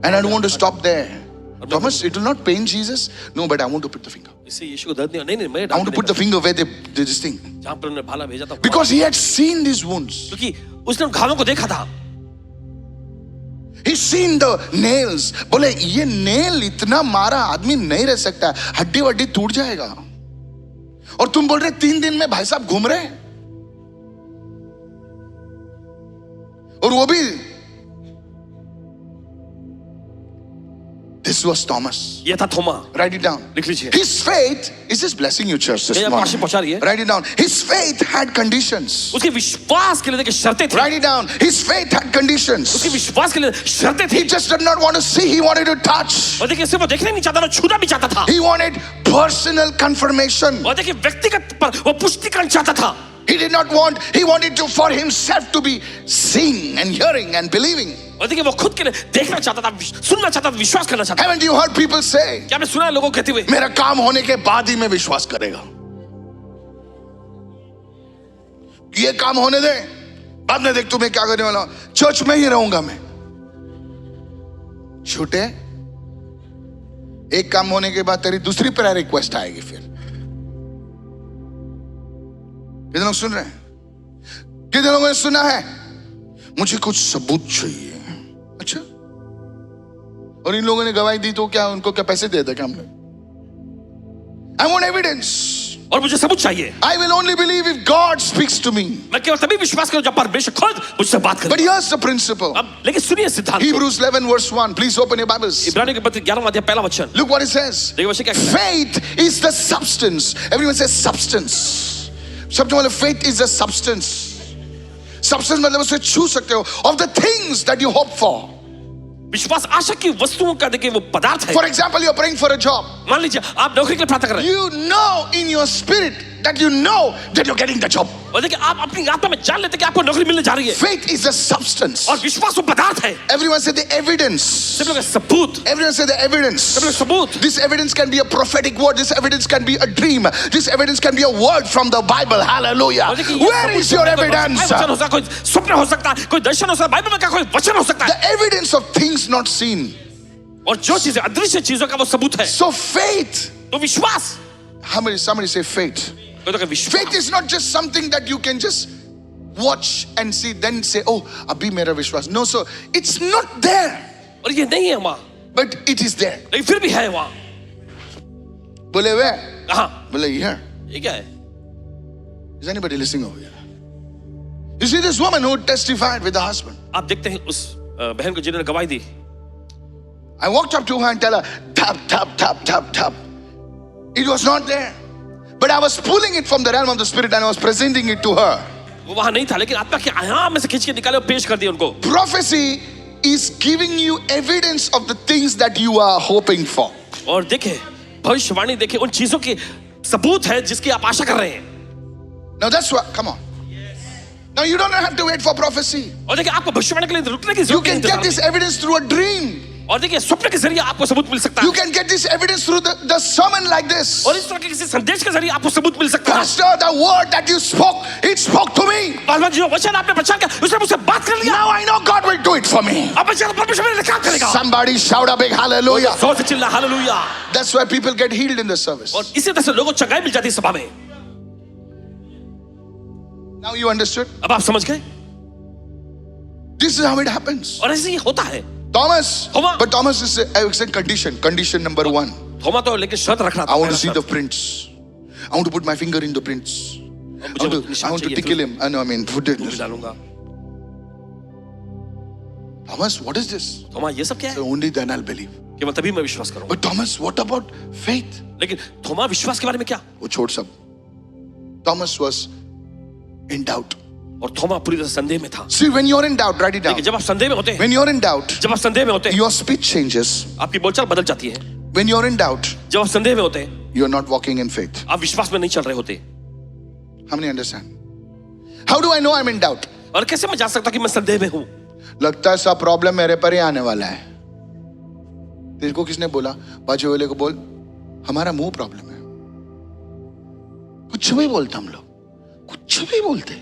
[SPEAKER 1] And I don't want to stop there. Thomas, it will not pain Jesus. No, but I want to put the finger.
[SPEAKER 2] इससे यीशु को दर्द नहीं मैं
[SPEAKER 1] I want to put the finger where they did this thing.
[SPEAKER 2] जहाँ पर उन्होंने भाला भेजा था.
[SPEAKER 1] Because he had seen these wounds.
[SPEAKER 2] क्योंकि उसने उन घावों को देखा था.
[SPEAKER 1] He's seen the nails. बोले ये nail इतना मारा आदमी नहीं रह सकता. हड्डी वड्डी टूट जाएगा. और तुम बोल रहे 3 दिन में भाई साहब घूम रहे हैं. और वो भी. This was Thomas.
[SPEAKER 2] ये था थोमा.
[SPEAKER 1] Write it down.
[SPEAKER 2] लिख लीजिए.
[SPEAKER 1] His faith is just blessing you, church, this morning. Write it down. His faith had conditions.
[SPEAKER 2] उसके विश्वास के लिए देखिए शर्तें थी.
[SPEAKER 1] Write it down. His faith had conditions.
[SPEAKER 2] उसके विश्वास के लिए शर्तें थी.
[SPEAKER 1] He just did not want to see. He wanted to touch.
[SPEAKER 2] और देखिए सिर्फ वो देखने नहीं चाहता था, छूना भी चाहता था.
[SPEAKER 1] He wanted personal confirmation.
[SPEAKER 2] और देखिए व्यक्तिगत पर वो पुष्टिकरण चाहता था.
[SPEAKER 1] He did not want. He wanted to for himself to be seeing and hearing and believing.
[SPEAKER 2] और देखिए वो खुद के लिए देखना चाहता था, सुनना चाहता था, विश्वास करना चाहता था.
[SPEAKER 1] Haven't you heard people say?
[SPEAKER 2] क्या आपने सुना है लोगों कहते हुए?
[SPEAKER 1] मेरा काम होने के बाद ही मैं विश्वास करेगा. ये काम होने दे, बाद में देख तुम्हें क्या करने वाला हूं. चर्च में ही रहूंगा मैं. छूटे. एक काम होने के बाद तेरी दूसरी प्रेयर रिक्वेस्ट आएगी फिर. कितने लोग सुन रहे हैं? कितने लोगों ने सुना है? मुझे कुछ सबूत चाहिए. अच्छा, और इन लोगों ने गवाही दी तो क्या उनको क्या पैसे दे दे क्या हमने? I want evidence.
[SPEAKER 2] और मुझे सबूत चाहिए.
[SPEAKER 1] I will only believe if God speaks to me.
[SPEAKER 2] मैं केवल तभी विश्वास करूं जब परमेश्वर खुद मुझसे बात करे.
[SPEAKER 1] But here's the principle.
[SPEAKER 2] अब लेकिन सुनिए सिद्धांत.
[SPEAKER 1] Hebrews 11 verse 1. Please open your Bibles.
[SPEAKER 2] इब्रानियों के पत्र 11वां अध्याय पहला वचन.
[SPEAKER 1] Look what it says.
[SPEAKER 2] देखिए वचन क्या कहता है.
[SPEAKER 1] Faith is the substance. Everyone says substance. सबसे पहले faith is the substance. Substance मतलब उसे छू सकते हो. Of the things that you hope for.
[SPEAKER 2] विश्वास आशा की वस्तुओं का देखिए वो पदार्थ है.
[SPEAKER 1] For example, you're praying for a job.
[SPEAKER 2] मान लीजिए आप नौकरी के लिए प्रार्थना कर रहे हैं.
[SPEAKER 1] You know in your spirit that you know that you're getting the job.
[SPEAKER 2] और देखिए आप अपनी आत्मा में जान लेते हैं कि आपको नौकरी मिलने जा रही है.
[SPEAKER 1] Faith is the substance.
[SPEAKER 2] और विश्वास वो पदार्थ है.
[SPEAKER 1] Everyone say the evidence.
[SPEAKER 2] सब लोग सबूत.
[SPEAKER 1] Everyone say the evidence.
[SPEAKER 2] सब लोग सबूत.
[SPEAKER 1] This evidence can be a prophetic word. This evidence can be a dream. This evidence can be a word from the Bible. Hallelujah. Where is your evidence?
[SPEAKER 2] वचन हो सकता, कोई स्वप्न हो सकता, कोई दर्शन हो सकता, बाइबल में का कोई वचन हो सकता है.
[SPEAKER 1] The evidence of things not seen.
[SPEAKER 2] और जो चीजें अदृश्य चीजों का वो सबूत है.
[SPEAKER 1] So faith.
[SPEAKER 2] तो विश्वास.
[SPEAKER 1] Somebody say faith. Faith is not just something that you can just watch and see, then say, oh, abhi mera vishwas. No, so it's not there.
[SPEAKER 2] और ये नहीं है वहाँ.
[SPEAKER 1] But it is there.
[SPEAKER 2] लेकिन फिर भी है वहाँ.
[SPEAKER 1] बोले where?
[SPEAKER 2] कहाँ?
[SPEAKER 1] बोले here.
[SPEAKER 2] ये क्या है?
[SPEAKER 1] Is anybody listening over here? You see this woman who testified with the husband.
[SPEAKER 2] आप देखते हैं उस बहन को जिन्होंने गवाही दी.
[SPEAKER 1] I walked up to her and tell her, tap, tap, tap, tap, tap. It was not there. But I was pulling it from the realm of the spirit and I was presenting it to her.
[SPEAKER 2] वो वहाँ नहीं था, लेकिन आत्मा के आयाम में से खींच के निकाले और पेश कर दिया उनको.
[SPEAKER 1] Prophecy is giving you evidence of the things that you are hoping for.
[SPEAKER 2] और देखे भविष्यवाणी देखे उन चीजों की सबूत है जिसकी आप आशा कर रहे हैं.
[SPEAKER 1] Now that's what, come on. Now you don't have to wait for prophecy.
[SPEAKER 2] और देखिए आपको भविष्यवाणी के लिए रुकने की
[SPEAKER 1] You
[SPEAKER 2] जरूरत
[SPEAKER 1] can
[SPEAKER 2] नहीं.
[SPEAKER 1] get this evidence through a dream.
[SPEAKER 2] और देखिए स्वप्न के जरिए आपको सबूत मिल सकता है.
[SPEAKER 1] You can get this evidence through the sermon like this.
[SPEAKER 2] और इस तरह के किसी संदेश के जरिए आपको सबूत मिल सकता है.
[SPEAKER 1] Pastor, the word that you spoke, it spoke to me.
[SPEAKER 2] पालवान जी जो वचन आपने प्रचार किया उसने मुझसे बात कर लिया.
[SPEAKER 1] Now I know God will do it for me.
[SPEAKER 2] अब मैं जानता हूं परमेश्वर मेरे लिए क्या करेगा.
[SPEAKER 1] Somebody shout a big hallelujah.
[SPEAKER 2] जोर से चिल्ला hallelujah.
[SPEAKER 1] That's why people get healed in the service.
[SPEAKER 2] और इसी तरह से लोगों को चंगाई मिल जाती है सभा में.
[SPEAKER 1] Now you understood?
[SPEAKER 2] अब आप समझ गए.
[SPEAKER 1] This is how it happens.
[SPEAKER 2] और ऐसे ही होता है.
[SPEAKER 1] Thomas,
[SPEAKER 2] Thomas.
[SPEAKER 1] but Thomas is a condition. Condition number 1.
[SPEAKER 2] थोमा तो लेकिन शर्त रख रहा था.
[SPEAKER 1] I want to see the prints. I want to put my finger in the prints. I want to tickle him. I know, I mean, put it.
[SPEAKER 2] डालूंगा.
[SPEAKER 1] Thomas, what is this?
[SPEAKER 2] थोमा ये सब क्या है?
[SPEAKER 1] So only then I'll believe.
[SPEAKER 2] केवल तभी मैं विश्वास करूंगा.
[SPEAKER 1] But Thomas, what about faith?
[SPEAKER 2] लेकिन थोमा विश्वास के बारे में क्या?
[SPEAKER 1] वो छोड़ सब. Thomas was in doubt.
[SPEAKER 2] और थोमा पूरी तरह संदेह में था।
[SPEAKER 1] See, when you're in doubt, write it down.
[SPEAKER 2] लेकिन जब आप संदेह में होते हैं,
[SPEAKER 1] When you're in doubt,
[SPEAKER 2] जब आप संदेह में होते हैं,
[SPEAKER 1] your speech changes.
[SPEAKER 2] आपकी बोलचाल बदल जाती है।
[SPEAKER 1] When you're in doubt,
[SPEAKER 2] जब आप संदेह में होते हैं,
[SPEAKER 1] you're not walking in faith.
[SPEAKER 2] आप विश्वास में नहीं चल रहे होते।
[SPEAKER 1] How many understand? How do I know I'm in doubt?
[SPEAKER 2] और कैसे मैं जान सकता कि मैं संदेह में हूं?
[SPEAKER 1] लगता है सब प्रॉब्लम मेरे पर ही आने वाला है। तेरे को किसने बोला? बाजू वाले को बोल, हमारा मुंह प्रॉब्लम है। कुछ भी बोलते हम लोग, कुछ भी बोलते।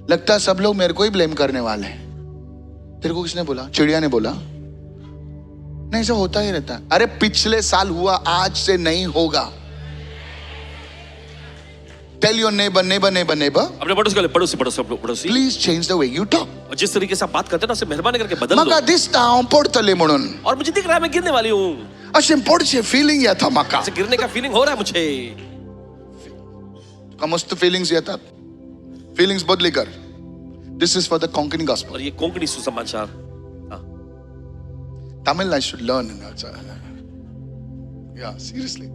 [SPEAKER 1] लगता है सब लोग मेरे को ही ब्लेम करने वाले हैं। तेरे को किसने बोला? चिड़िया ने बोला? नहीं, ऐसा होता ही रहता है। अरे पिछले साल हुआ, आज से नहीं होगा। Tell your neighbor,
[SPEAKER 2] अपने पड़ोसी,
[SPEAKER 1] please change the way you talk.
[SPEAKER 2] और जिस तरीके से आप बात करते हैं ना, उसे मेहरबानी करके बदल
[SPEAKER 1] मका
[SPEAKER 2] दो।
[SPEAKER 1] दिसता पड़तले म्हणून
[SPEAKER 2] और मुझे दिख रहा है मैं गिरने वाली हूँ।
[SPEAKER 1] अशें पडचे फीलिंग येता मका।
[SPEAKER 2] ऐसे गिरने का फीलिंग हो रहा है मुझे।
[SPEAKER 1] तुका मस्त फीलिंग्स येतात। फीलिंग्स बदली कर। This is for the Konkani gospel.
[SPEAKER 2] और ये कोंकणी सुसमाचार। हाँ।
[SPEAKER 1] Tamil I should learn. Yeah, seriously.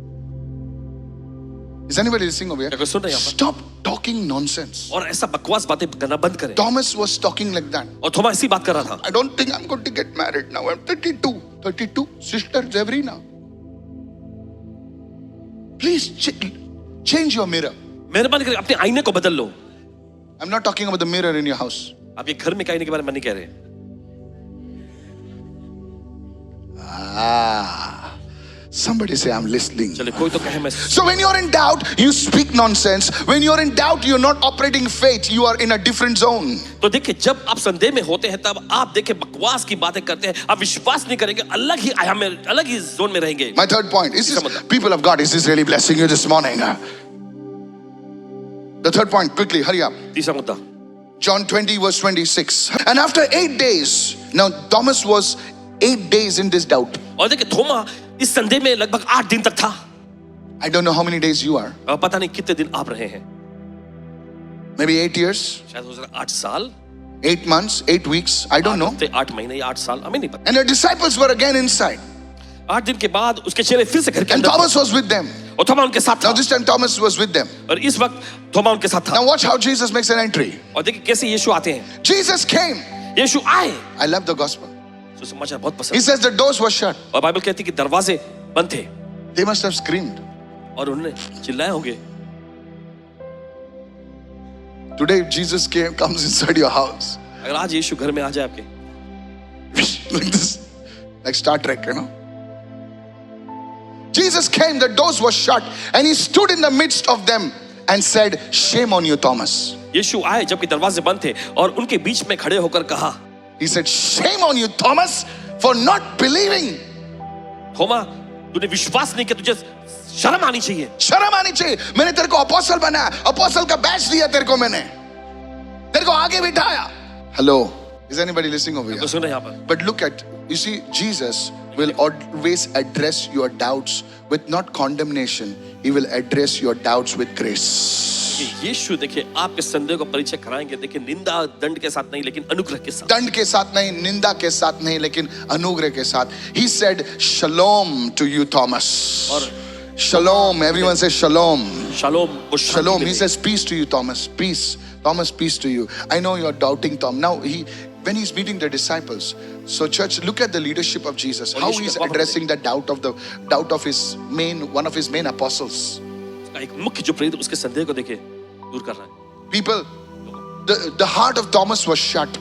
[SPEAKER 1] Is anybody listening over
[SPEAKER 2] क्या कोई सुन रहा है यहाँ पर?
[SPEAKER 1] Stop talking nonsense.
[SPEAKER 2] और ऐसा बकवास बातें करना बंद करें।
[SPEAKER 1] Thomas was talking like that.
[SPEAKER 2] और थोमा ऐसी बात कर रहा था।
[SPEAKER 1] I don't think I'm going to get married now. I'm 32. 32. Sister Zevrina. Please change your mirror.
[SPEAKER 2] मेहरबानी करके अपने आईने को बदल लो।
[SPEAKER 1] I'm not talking about the mirror in your house.
[SPEAKER 2] आप ये घर में आईने के बारे में नहीं कह रहे।
[SPEAKER 1] Somebody say I'm listening.
[SPEAKER 2] चले कोई तो कहे मैं।
[SPEAKER 1] So when you're in doubt, you speak nonsense. When you're in doubt, you're not operating faith. You are in a different zone.
[SPEAKER 2] तो देखिए, जब आप संदेह में होते हैं तब आप देखिए बकवास की बातें करते हैं, आप विश्वास नहीं करेंगे, अलग ही आयाम में, अलग ही जोन में रहेंगे।
[SPEAKER 1] My third point is this, people of God, is this really blessing you this morning? The third point, quickly, hurry up.
[SPEAKER 2] तीसरा मुद्दा,
[SPEAKER 1] John 20 verse 26. And after 8 days, now Thomas was 8 days in this doubt.
[SPEAKER 2] और देखिए थोमा इस संदेह में लगभग 8 दिन तक था।
[SPEAKER 1] I don't know how many days you are.
[SPEAKER 2] पता नहीं कितने दिन आप रहे हैं।
[SPEAKER 1] Maybe 8 years,
[SPEAKER 2] शायद हो सकता 8 साल,
[SPEAKER 1] 8 months, 8 weeks. I don't know.
[SPEAKER 2] 8 महीने या 8 साल, हमें नहीं पता।
[SPEAKER 1] And the disciples were again inside.
[SPEAKER 2] 8 दिन के बाद उसके चेले फिर से घर के
[SPEAKER 1] And
[SPEAKER 2] अंदर थे।
[SPEAKER 1] Thomas was with them.
[SPEAKER 2] और थोमा उनके साथ था।
[SPEAKER 1] Now this time Thomas was with them.
[SPEAKER 2] और इस वक्त थोमा उनके साथ था।
[SPEAKER 1] Now watch how Jesus makes an entry.
[SPEAKER 2] और देखिए कैसे यीशु आते हैं।
[SPEAKER 1] Jesus came.
[SPEAKER 2] यीशु आए।
[SPEAKER 1] I love the gospel.
[SPEAKER 2] सुसमाचार बहुत
[SPEAKER 1] He
[SPEAKER 2] पसंद।
[SPEAKER 1] says the doors were shut.
[SPEAKER 2] और बाइबल कहती है कि दरवाजे बंद थे।
[SPEAKER 1] They must have screamed.
[SPEAKER 2] और उन्होंने चिल्लाए होंगे।
[SPEAKER 1] Today if Jesus comes inside your house.
[SPEAKER 2] अगर आज यीशु घर में आ जाए आपके,
[SPEAKER 1] Like this. Like Star Trek, you know. Jesus came, the doors were shut, and he stood in the midst of them and said, "Shame on you, Thomas."
[SPEAKER 2] यीशु आए जबकि दरवाजे बंद थे और उनके बीच में खड़े होकर कहा,
[SPEAKER 1] He said, "Shame on you, Thomas, for not believing."
[SPEAKER 2] थोमा तूने विश्वास नहीं किया, तुझे शर्म आनी चाहिए।
[SPEAKER 1] शर्म आनी चाहिए। मैंने तेरे को अपोस्टल बनाया, अपोस्टल का बैच दिया तेरे को, मैंने तेरे को आगे बिठाया। Hello, is anybody listening over here?
[SPEAKER 2] तो सुनो यहाँ पर,
[SPEAKER 1] But look at, you see, Jesus will always address your doubts with not condemnation. He will address your doubts with grace.
[SPEAKER 2] कि यीशु देखिए आपके संदेह को परिचय कराएंगे, देखिए निंदा दंड के साथ नहीं लेकिन अनुग्रह के साथ।
[SPEAKER 1] दंड के साथ नहीं, निंदा के साथ नहीं, लेकिन अनुग्रह के साथ। He said, "Shalom to you, Thomas."
[SPEAKER 2] और
[SPEAKER 1] Shalom, everyone says shalom.
[SPEAKER 2] Shalom को
[SPEAKER 1] Shalom. He
[SPEAKER 2] मिले।
[SPEAKER 1] says, "Peace to you, Thomas." Peace. Thomas, peace to you. I know you're doubting, Tom. Now, when he's meeting the disciples, so church, look at the leadership of Jesus. How he's addressing the doubt of his one of his main apostles.
[SPEAKER 2] एक मुख्य जो प्रेरित उसके संदेह को देखे दूर कर रहा है।
[SPEAKER 1] People, the heart of Thomas was shut.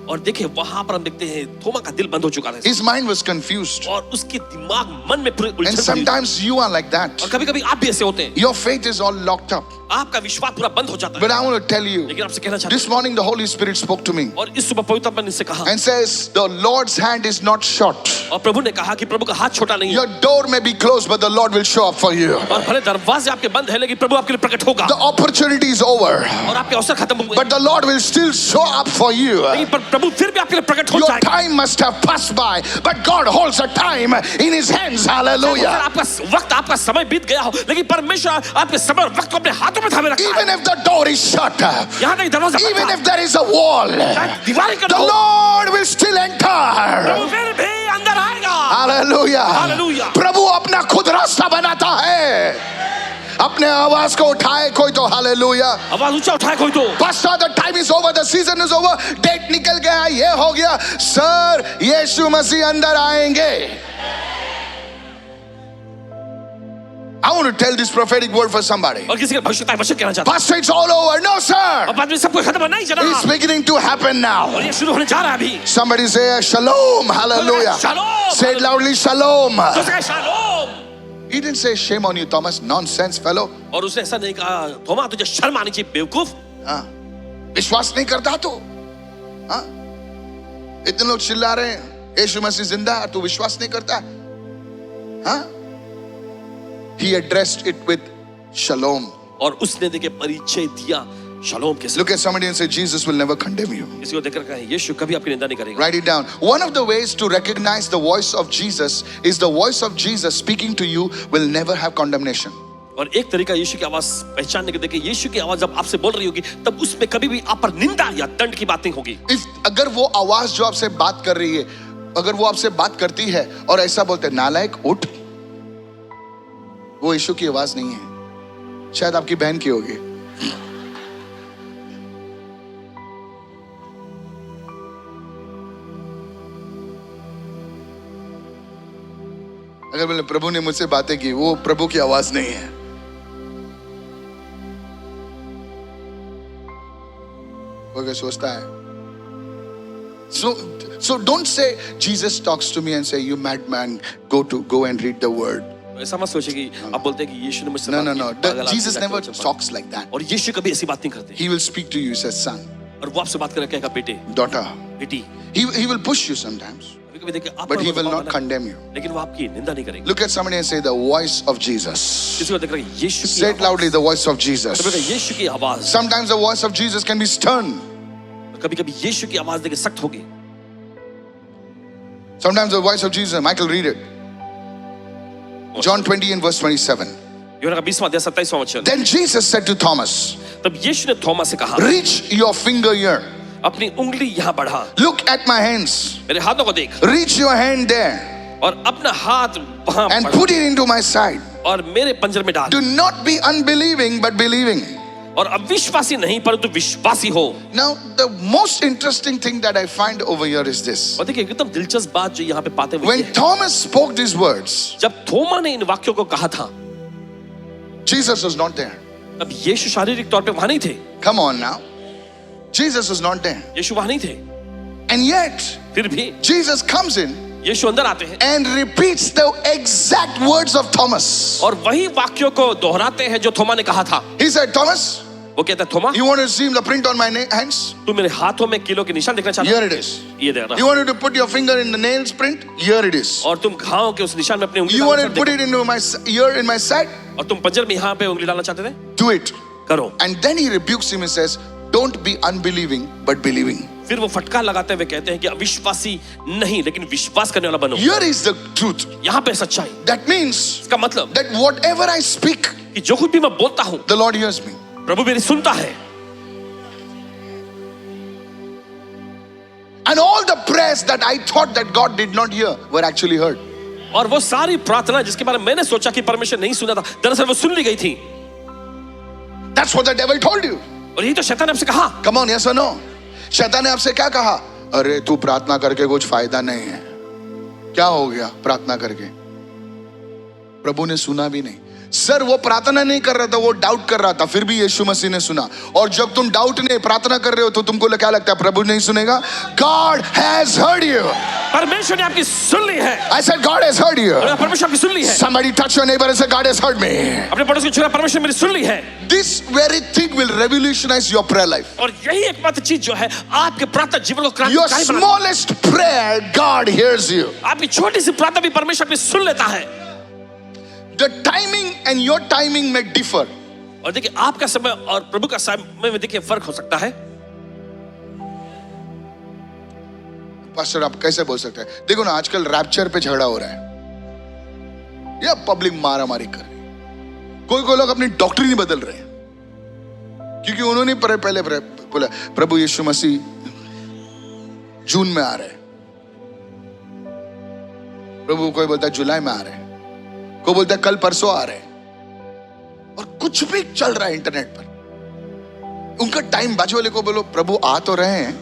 [SPEAKER 2] और देखिए वहां पर हम देखते हैं थोमा का दिल बंद हो चुका था।
[SPEAKER 1] His mind was confused.
[SPEAKER 2] और उसके दिमाग मन में पूरे
[SPEAKER 1] And
[SPEAKER 2] उलझन भरी।
[SPEAKER 1] sometimes you are like that.
[SPEAKER 2] और कभी-कभी आप भी ऐसे होते हैं।
[SPEAKER 1] Your faith is all locked up.
[SPEAKER 2] आपका विश्वास पूरा बंद हो जाता है।
[SPEAKER 1] But I want to tell you,
[SPEAKER 2] लेकिन आपसे कहना चाहता
[SPEAKER 1] this morning the Holy Spirit spoke to me
[SPEAKER 2] हूं, और इस सुबह पवित्र आत्मा ने इससे कहा,
[SPEAKER 1] and says, the Lord's hand is not short.
[SPEAKER 2] और प्रभु ने कहा कि प्रभु का हाथ छोटा नहीं है।
[SPEAKER 1] Your door may be closed, but the Lord will show up for you.
[SPEAKER 2] और भले दरवाजे आपके बंद है लेकिन प्रभु आपके लिए प्रकट होगा।
[SPEAKER 1] The opportunity is over,
[SPEAKER 2] और आपके अवसर खत्म हो गए।
[SPEAKER 1] but the Lord will still show up for you.
[SPEAKER 2] लेकिन प्रभु फिर भी आपके लिए प्रकट हो
[SPEAKER 1] Your
[SPEAKER 2] जाएगा।
[SPEAKER 1] time must have passed by, but God holds a time in His hands. Hallelujah.
[SPEAKER 2] आपका वक्त, आपका समय बीत गया हो, लेकिन परमेश्वर आपके समय और वक्त को अपने हाथों में थामे रखा है।
[SPEAKER 1] Even if the door is shut,
[SPEAKER 2] यहाँ तक दरवाजा बंद
[SPEAKER 1] even
[SPEAKER 2] था,
[SPEAKER 1] if there is a wall,
[SPEAKER 2] दीवारें कर
[SPEAKER 1] the
[SPEAKER 2] दो,
[SPEAKER 1] Lord will still enter.
[SPEAKER 2] प्रभु फिर भी अंदर आएगा।
[SPEAKER 1] Hallelujah.
[SPEAKER 2] Hallelujah.
[SPEAKER 1] प्रभु अपना खुद रास्ता बनाता है। अपने आवाज को उठाए कोई तो हालेलुया।
[SPEAKER 2] आवाज ऊंचा उठाए कोई तो।
[SPEAKER 1] Pastor, the time is over, the season is over, date निकल गया, ये हो गया। सर, यीशु मसीह अंदर आएंगे। I want to tell this prophetic word for somebody.
[SPEAKER 2] और किसी का भविष्यवाणी वचन कहना चाहता हूं।
[SPEAKER 1] Pastor, it's all over. No, sir.
[SPEAKER 2] अब बाद में सब कुछ खत्म नहीं जनाब।
[SPEAKER 1] It's beginning to happen now.
[SPEAKER 2] और ये शुरू होने जा रहा है अभी।
[SPEAKER 1] Somebody say shalom, hallelujah.
[SPEAKER 2] Shalom.
[SPEAKER 1] Say it loudly, shalom.
[SPEAKER 2] तो उसका shalom.
[SPEAKER 1] He didn't say shame on you, Thomas. Nonsense, fellow.
[SPEAKER 2] और उसने ऐसा नहीं कहा थोमा तुझे शर्म आनी चाहिए बेवकूफ।
[SPEAKER 1] हाँ, विश्वास नहीं करता तो, हाँ, इतने लोग चिल्ला रहे हैं यीशु मसीह जिंदा है, तू विश्वास नहीं करता, हाँ? He addressed it with shalom.
[SPEAKER 2] और उसने देखे परिचय दिया शलोम के साथ।
[SPEAKER 1] Look at somebody and say, Jesus will never condemn you.
[SPEAKER 2] किसी को देखकर कहे यीशु कभी आपकी निंदा नहीं करेगा।
[SPEAKER 1] Write it down. One of the ways to recognize the voice of Jesus is the voice of Jesus speaking to you will never have condemnation.
[SPEAKER 2] और एक तरीका यीशु की आवाज पहचानने के देखिए यीशु की आवाज जब आपसे बोल रही होगी तब उसमें कभी भी आप पर निंदा या दंड की बात नहीं होगी।
[SPEAKER 1] अगर वो आवाज जो आपसे बात कर रही है, अगर वो आपसे बात करती है और ऐसा बोलते हैं नालायक उठ, वो यीशु की आवाज नहीं है, शायद आपकी बहन की होगी। अगर बोले प्रभु ने मुझसे बातें की, वो प्रभु की आवाज नहीं है। वो क्या सोचता है? So don't say Jesus talks to me and say you madman, go and read the word.
[SPEAKER 2] ऐसा मत सोचिए कि आप बोलते हैं कि यीशु ने मुझसे
[SPEAKER 1] No. Jesus never talks like that.
[SPEAKER 2] और यीशु कभी ऐसी बात नहीं करते।
[SPEAKER 1] He will speak to you, says son,
[SPEAKER 2] और वो आपसे बात करके कहेगा बेटे,
[SPEAKER 1] daughter.
[SPEAKER 2] बेटी।
[SPEAKER 1] He will push you sometimes,
[SPEAKER 2] कभी देखिए आप
[SPEAKER 1] but he will not condemn you.
[SPEAKER 2] लेकिन वो आपकी निंदा नहीं करेंगे।
[SPEAKER 1] Look at somebody and say the voice of Jesus.
[SPEAKER 2] किसी को देखकर यीशु की
[SPEAKER 1] Say it loudly, the voice of Jesus.
[SPEAKER 2] कभी यीशु की आवाज।
[SPEAKER 1] Sometimes the voice of Jesus can be stern.
[SPEAKER 2] कभी यीशु की आवाज देखिए सख्त होगी।
[SPEAKER 1] Sometimes the voice of Jesus, Michael, read it. John 20 and verse 27.
[SPEAKER 2] यूहन्ना का 20वां अध्याय 27वां वचन।
[SPEAKER 1] Then Jesus said to Thomas,
[SPEAKER 2] तब यीशु ने थोमा से कहा,
[SPEAKER 1] reach your finger here.
[SPEAKER 2] अपनी उंगली यहाँ बढ़ा,
[SPEAKER 1] Look at my hands.
[SPEAKER 2] मेरे हाथों को देख,
[SPEAKER 1] Reach your hand there
[SPEAKER 2] और अपना हाथ वहां
[SPEAKER 1] and
[SPEAKER 2] बढ़ा
[SPEAKER 1] put it into my side.
[SPEAKER 2] और मेरे पंजर में डाल।
[SPEAKER 1] Do not be unbelieving but believing.
[SPEAKER 2] और अविश्वासी नहीं परंतु विश्वासी हो।
[SPEAKER 1] Now the most interesting thing that I find over here is this.
[SPEAKER 2] और देखिए एकदम दिलचस्प बात जो यहाँ पे पाते हुए
[SPEAKER 1] When Thomas spoke these words,
[SPEAKER 2] जब थोमा ने इन वाक्यों को कहा था
[SPEAKER 1] Jesus was not there.
[SPEAKER 2] तब यीशु शारीरिक तौर पे वहां नहीं थे।
[SPEAKER 1] Come on now. Jesus was not there.
[SPEAKER 2] यीशु वहां नहीं थे,
[SPEAKER 1] And yet,
[SPEAKER 2] फिर भी
[SPEAKER 1] Jesus comes in
[SPEAKER 2] यीशु अंदर आते हैं
[SPEAKER 1] and repeats the exact words of Thomas.
[SPEAKER 2] और वही वाक्यों को दोहराते हैं जो थोमा ने कहा था।
[SPEAKER 1] He said, Thomas,
[SPEAKER 2] वो कहता है थोमा,
[SPEAKER 1] you want to see the print on my hands?
[SPEAKER 2] तू मेरे हाथों में कीलों के निशान देखना चाहता है?
[SPEAKER 1] Here it is.
[SPEAKER 2] ये देख रहा।
[SPEAKER 1] You wanted to put your finger in the nails print? Here it is.
[SPEAKER 2] और तुम घाव के उस निशान में अपनी उंगली
[SPEAKER 1] You
[SPEAKER 2] डालना
[SPEAKER 1] wanted to put
[SPEAKER 2] चाहते
[SPEAKER 1] it into my ear in my side?
[SPEAKER 2] थे? और तुम पंजर में यहाँ पे उंगली डालना चाहते थे?
[SPEAKER 1] Do it.
[SPEAKER 2] करो।
[SPEAKER 1] And then he rebukes him and says, don't be unbelieving but believing.
[SPEAKER 2] फिर वो फटकार लगाते हुए कहते हैं कि अविश्वासी नहीं लेकिन विश्वास करने वाला बनो।
[SPEAKER 1] Here is the truth.
[SPEAKER 2] यहाँ पे सच्चाई।
[SPEAKER 1] That means
[SPEAKER 2] इसका मतलब
[SPEAKER 1] that whatever I speak,
[SPEAKER 2] कि जो कुछ भी मैं बोलता हूँ
[SPEAKER 1] the Lord hears me.
[SPEAKER 2] प्रभु मेरी सुनता है।
[SPEAKER 1] And all the prayers that I thought that God did not hear were actually heard.
[SPEAKER 2] और वो सारी प्रार्थना जिसके बारे में मैंने सोचा कि परमेश्वर नहीं सुना था दरअसल वो सुन ली गई थी।
[SPEAKER 1] That's what the devil told you.
[SPEAKER 2] और यही तो शैतान ने आपसे कहा।
[SPEAKER 1] Come on, yes or no? शैतान ने आपसे क्या कहा? अरे तू प्रार्थना करके कुछ फायदा नहीं है। क्या हो गया प्रार्थना करके? प्रभु ने सुना भी नहीं। सर वो प्रार्थना नहीं कर रहा था, वो डाउट कर रहा था, फिर भी यीशु मसीह ने सुना। और जब तुम डाउट नहीं प्रार्थना कर रहे हो तो तुमको क्या लगता है प्रभु नहीं सुनेगा? God has heard you.
[SPEAKER 2] परमेश्वर ने आपकी सुन ली है।
[SPEAKER 1] I said God has heard you.
[SPEAKER 2] परमेश्वर आपकी सुन ली है।
[SPEAKER 1] Somebody touch your neighbor and say God has heard me.
[SPEAKER 2] अपने पड़ोसी को छुआ परमेश्वर मेरी सुन ली है।
[SPEAKER 1] This very thing will revolutionize your prayer life.
[SPEAKER 2] और यही एकमात्र चीज जो है आपके प्रार्थना जीवन को
[SPEAKER 1] Your
[SPEAKER 2] क्रांतिकारी बनाती है।
[SPEAKER 1] smallest prayer, God hears you.
[SPEAKER 2] आपकी छोटी सी प्रार्थना भी परमेश्वर आपकी सुन लेता है।
[SPEAKER 1] The timing and your timing may differ.
[SPEAKER 2] और देखिए आपका समय और प्रभु का समय में देखिए फर्क हो सकता है।
[SPEAKER 1] पास्टर आप कैसे बोल सकते हैं? देखो ना आजकल रैप्चर पे झगड़ा हो रहा है या पब्लिक मारामारी कर रही है। कोई लोग अपनी डॉक्ट्रिन ही बदल रहे हैं क्योंकि उन्होंने पहले बोला प्रभु यीशु मसीह जून में आ रहे हैं, प्रभु कोई बोलता है जुलाई में आ रहे हैं, कोई बोलता है कल परसों आ रहे हैं। और कुछ भी चल रहा है इंटरनेट पर, उनका टाइम, बाजू वाले को बोलो प्रभु आ तो रहे हैं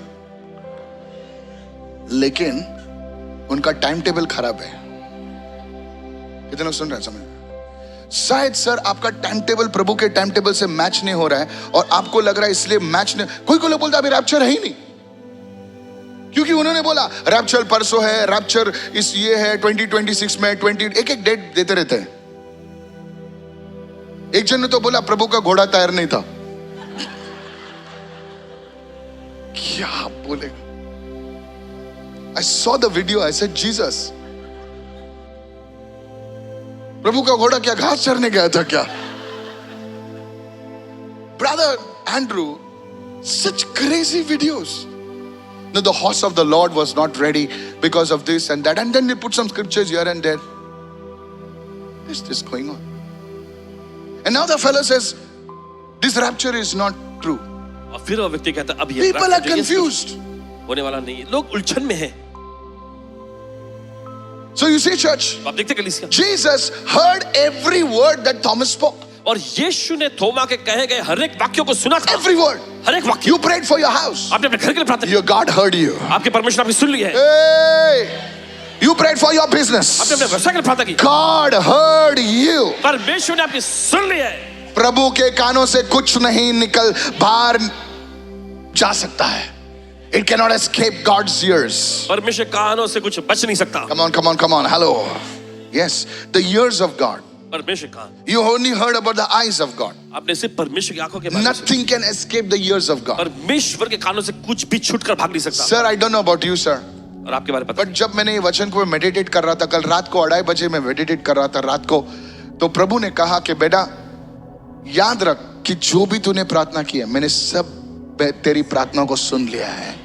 [SPEAKER 1] लेकिन उनका टाइम टेबल खराब है। कितने लोग सुन रहे हैं? समझ? शायद सर आपका टाइम टेबल प्रभु के टाइम टेबल से मैच नहीं हो रहा है और आपको लग रहा है इसलिए मैच नहीं। कोई बोलता अभी रैप्चर है ही नहीं, क्योंकि उन्होंने बोला रैप्चर परसों है, रैप्चर इस ये है 2026 में 20, एक डेट देते रहते हैं। एक जन ने तो बोला प्रभु का घोड़ा तैयार नहीं था। क्या बोलेगा? I saw the video, I said Jesus, प्रभु का घोड़ा क्या घास चरने गया था क्या? Brother Andrew, such crazy videos. No, the horse of the Lord was not ready because of this and that, and then they put some scriptures here and there. What is this going on? And now the fellow says this rapture is not true.
[SPEAKER 2] और फिर वो व्यक्ति कहता अब ये
[SPEAKER 1] People are confused.
[SPEAKER 2] होने वाला नहीं है, लोग उलझन में हैं।
[SPEAKER 1] So you see, church,
[SPEAKER 2] आप देखते कलीसिया,
[SPEAKER 1] Jesus heard every word that Thomas spoke.
[SPEAKER 2] और यीशु ने थोमा के कहे गए हर एक वाक्यों को सुना था।
[SPEAKER 1] Every word.
[SPEAKER 2] हर एक वाक्य।
[SPEAKER 1] You prayed for your house.
[SPEAKER 2] आपने अपने घर के लिए प्रार्थना की।
[SPEAKER 1] Your God heard you.
[SPEAKER 2] आपके परमेश्वर आपकी सुन ली है।
[SPEAKER 1] Hey, you prayed for your business.
[SPEAKER 2] आपने अपने व्यवसाय के लिए प्रार्थना की।
[SPEAKER 1] God heard you.
[SPEAKER 2] परमेश्वर ने आपकी सुन ली है।
[SPEAKER 1] प्रभु के कानों से कुछ नहीं निकल बाहर जा सकता है। It cannot escape God's ears.
[SPEAKER 2] परमेश्वर कानों से कुछ बच नहीं सकता।
[SPEAKER 1] Come on, come on, come on. Hello. Yes, the ears of God.
[SPEAKER 2] परमेश्वर कान।
[SPEAKER 1] You only heard about the eyes of God.
[SPEAKER 2] आपने सिर्फ परमेश्वर की आंखों के बारे में सुना।
[SPEAKER 1] Nothing can escape the ears of God.
[SPEAKER 2] परमेश्वर के कानों से कुछ भी छूटकर भाग नहीं सकता।
[SPEAKER 1] Sir, I don't know about you, sir.
[SPEAKER 2] और आपके बारे में पता।
[SPEAKER 1] But जब मैंने ये वचन को मेडिटेट कर रहा था, कल रात को 2:30 बजे मैं मेडिटेट कर रहा था रात को, तो प्रभु ने कहा कि बेटा याद रख कि जो भी तूने प्रार्थना की है मैंने सब तेरी प्रार्थना को सुन लिया है।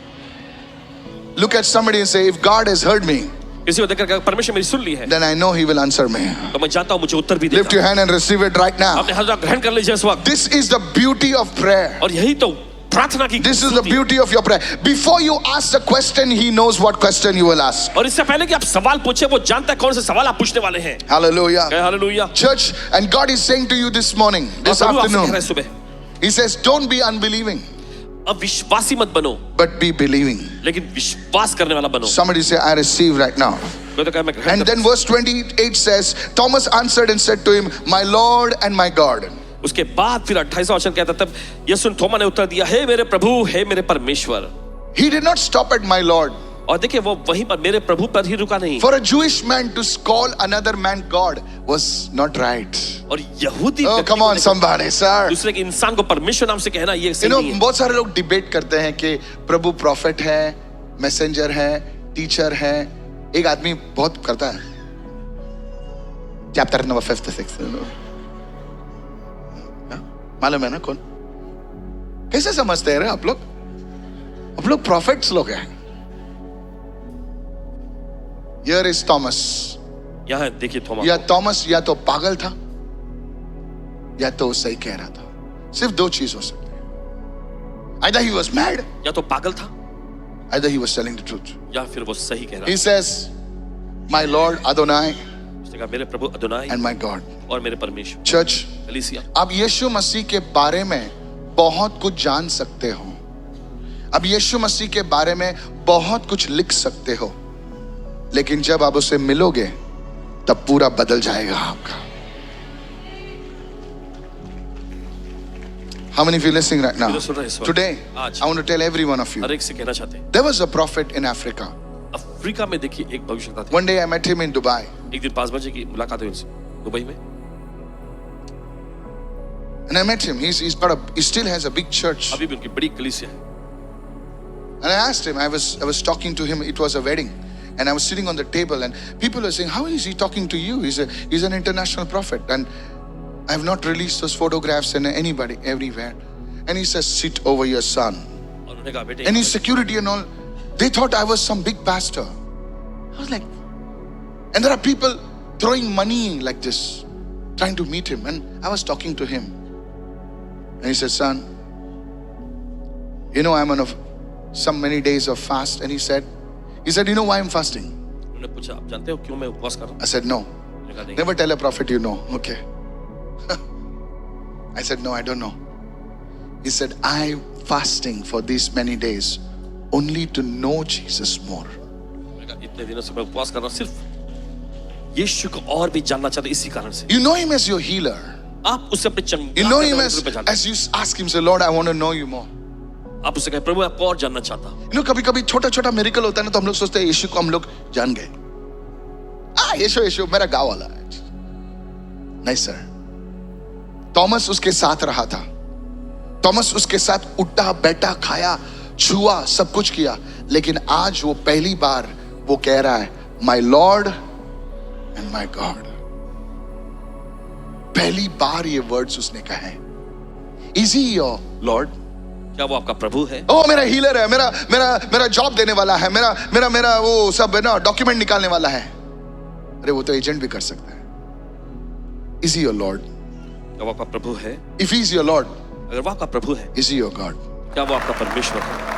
[SPEAKER 1] Look at somebody and say, if God has heard me,
[SPEAKER 2] किसी को देखकर परमेश्वर मेरी सुन ली है,
[SPEAKER 1] then I know He will answer me.
[SPEAKER 2] तो मैं जानता हूँ मुझे उत्तर भी देगा।
[SPEAKER 1] Lift your hand and receive it right now.
[SPEAKER 2] अपने हाथ ग्रहण कर लीजिए इस वक्त।
[SPEAKER 1] This is the beauty of prayer.
[SPEAKER 2] और यही तो प्रार्थना की
[SPEAKER 1] This is the beauty of your prayer. Before you ask the question, He knows what question you will ask.
[SPEAKER 2] और इससे पहले कि आप सवाल पूछे वो जानता है कौन से सवाल आप पूछने वाले हैं।
[SPEAKER 1] Hallelujah.
[SPEAKER 2] Hallelujah.
[SPEAKER 1] Church, and God is saying to you this morning, this afternoon,
[SPEAKER 2] सुबह
[SPEAKER 1] He says, don't be unbelieving,
[SPEAKER 2] अविश्वासी मत बनो,
[SPEAKER 1] but be believing.
[SPEAKER 2] लेकिन विश्वास करने वाला बनो।
[SPEAKER 1] Somebody say, I receive right now.
[SPEAKER 2] कोई तो कहे मैं ग्रहण
[SPEAKER 1] And then verse 28 says, Thomas answered and said to him, my Lord and my God.
[SPEAKER 2] उसके बाद फिर 28वां वचन कहता तब यीशु थोमा ने उत्तर दिया, हे मेरे प्रभु, हे मेरे परमेश्वर।
[SPEAKER 1] He did not stop at my Lord.
[SPEAKER 2] और देखिए वो वहीं पर मेरे प्रभु पर ही रुका नहीं।
[SPEAKER 1] For a Jewish man to call another man God was not right.
[SPEAKER 2] और यहूदी
[SPEAKER 1] Oh, come on somebody, sir.
[SPEAKER 2] दूसरे के इंसान को परमेश्वर नाम से कहना ये सही नहीं है।
[SPEAKER 1] बहुत सारे लोग डिबेट करते हैं कि प्रभु प्रॉफिट है, मैसेंजर है, टीचर है। एक आदमी बहुत करता है, चैप्टर नंबर 56, मालूम है ना कौन? कैसे समझते हैं आप लोग? आप लोग प्रॉफिट्स लोग हैं। Here is Thomas.
[SPEAKER 2] यहाँ देखिए थोमा।
[SPEAKER 1] या थॉमस या तो पागल था या तो सही कह रहा था। सिर्फ दो चीज हो सकती है। Either he was mad,
[SPEAKER 2] या तो पागल था,
[SPEAKER 1] either he was telling the truth.
[SPEAKER 2] या फिर वो सही कह रहा
[SPEAKER 1] He says, my Lord Adonai
[SPEAKER 2] उसने कहा मेरे प्रभु अदोनाई
[SPEAKER 1] and my God.
[SPEAKER 2] और मेरे परमेश्वर।
[SPEAKER 1] Church,
[SPEAKER 2] कलीसिया,
[SPEAKER 1] आप यीशु मसीह के बारे में बहुत कुछ जान सकते हो, अब यीशु मसीह के बारे में बहुत कुछ लिख सकते हो, लेकिन जब आप उससे मिलोगे तब पूरा बदल जाएगा आपका। How many of you listening right now? Today, I want to tell every one of you.
[SPEAKER 2] हर एक से कहना चाहते हैं।
[SPEAKER 1] There was a prophet in Africa.
[SPEAKER 2] Africa में देखिए एक भविष्यवक्ता था।
[SPEAKER 1] One day I met him in Dubai.
[SPEAKER 2] एक दिन 5 बजे की मुलाकात हुई उनसे दुबई में।
[SPEAKER 1] And I met him. He still has a big church.
[SPEAKER 2] अभी भी उनकी बड़ी कलीसिया है।
[SPEAKER 1] And I asked him. I was talking to him. It was a wedding, and I was sitting on the table, and people were saying, "How is he talking to you? He's an international prophet." And I have not released those photographs and anybody everywhere. And he says, "Sit over your son." And his security and all, they thought I was some big pastor. I was like, and there are people throwing money like this, trying to meet him. And I was talking to him, and he said, "Son, you know I'm on some many days of fast." And he said, "You know why I'm fasting?"
[SPEAKER 2] उन्होंने पूछा आप जानते हो क्यों मैं उपवास कर रहा हूँ?
[SPEAKER 1] I said, "No."
[SPEAKER 2] मैंने कहा, नहीं।
[SPEAKER 1] Never tell a prophet you know. Okay. I said, no, I don't know. He said, I'm fasting for these many days only to know Jesus more.
[SPEAKER 2] इतने दिनों से मैं उपवास कर रहा हूं सिर्फ यीशु को और भी जानना चाहता इसी कारण से।
[SPEAKER 1] You know him as your healer.
[SPEAKER 2] आप उससे अपने
[SPEAKER 1] You know him
[SPEAKER 2] चमत्कार
[SPEAKER 1] as you ask him, say, Lord, I want to know you more.
[SPEAKER 2] आप उससे कहें प्रभु आपको और जानना चाहता हूं।
[SPEAKER 1] You know, कभी कभी छोटा छोटा मिरेकल होता है ना, तो हम लोग सोचते हैं यीशु को हम लोग जान गए। यीशु यीशु मेरा गाँव वाला है। नहीं सर, थॉमस उसके साथ रहा था। थॉमस उसके साथ उठा बैठा खाया छुआ सब कुछ किया, लेकिन आज वो पहली बार वो कह रहा है my Lord and my God. पहली बार ये वर्ड्स उसने कहे। Is he your Lord?
[SPEAKER 2] क्या वो आपका प्रभु है?
[SPEAKER 1] ओ मेरा हीलर है, मेरा मेरा मेरा जॉब देने वाला है, मेरा मेरा मेरा वो सब है ना, डॉक्यूमेंट निकालने वाला है। अरे वो तो एजेंट भी कर सकता है। Is he your Lord?
[SPEAKER 2] क्या वो आपका प्रभु है?
[SPEAKER 1] If he is your Lord,
[SPEAKER 2] अगर वो आपका प्रभु है,
[SPEAKER 1] इज ही योर गॉड?
[SPEAKER 2] क्या वो आपका परमेश्वर है?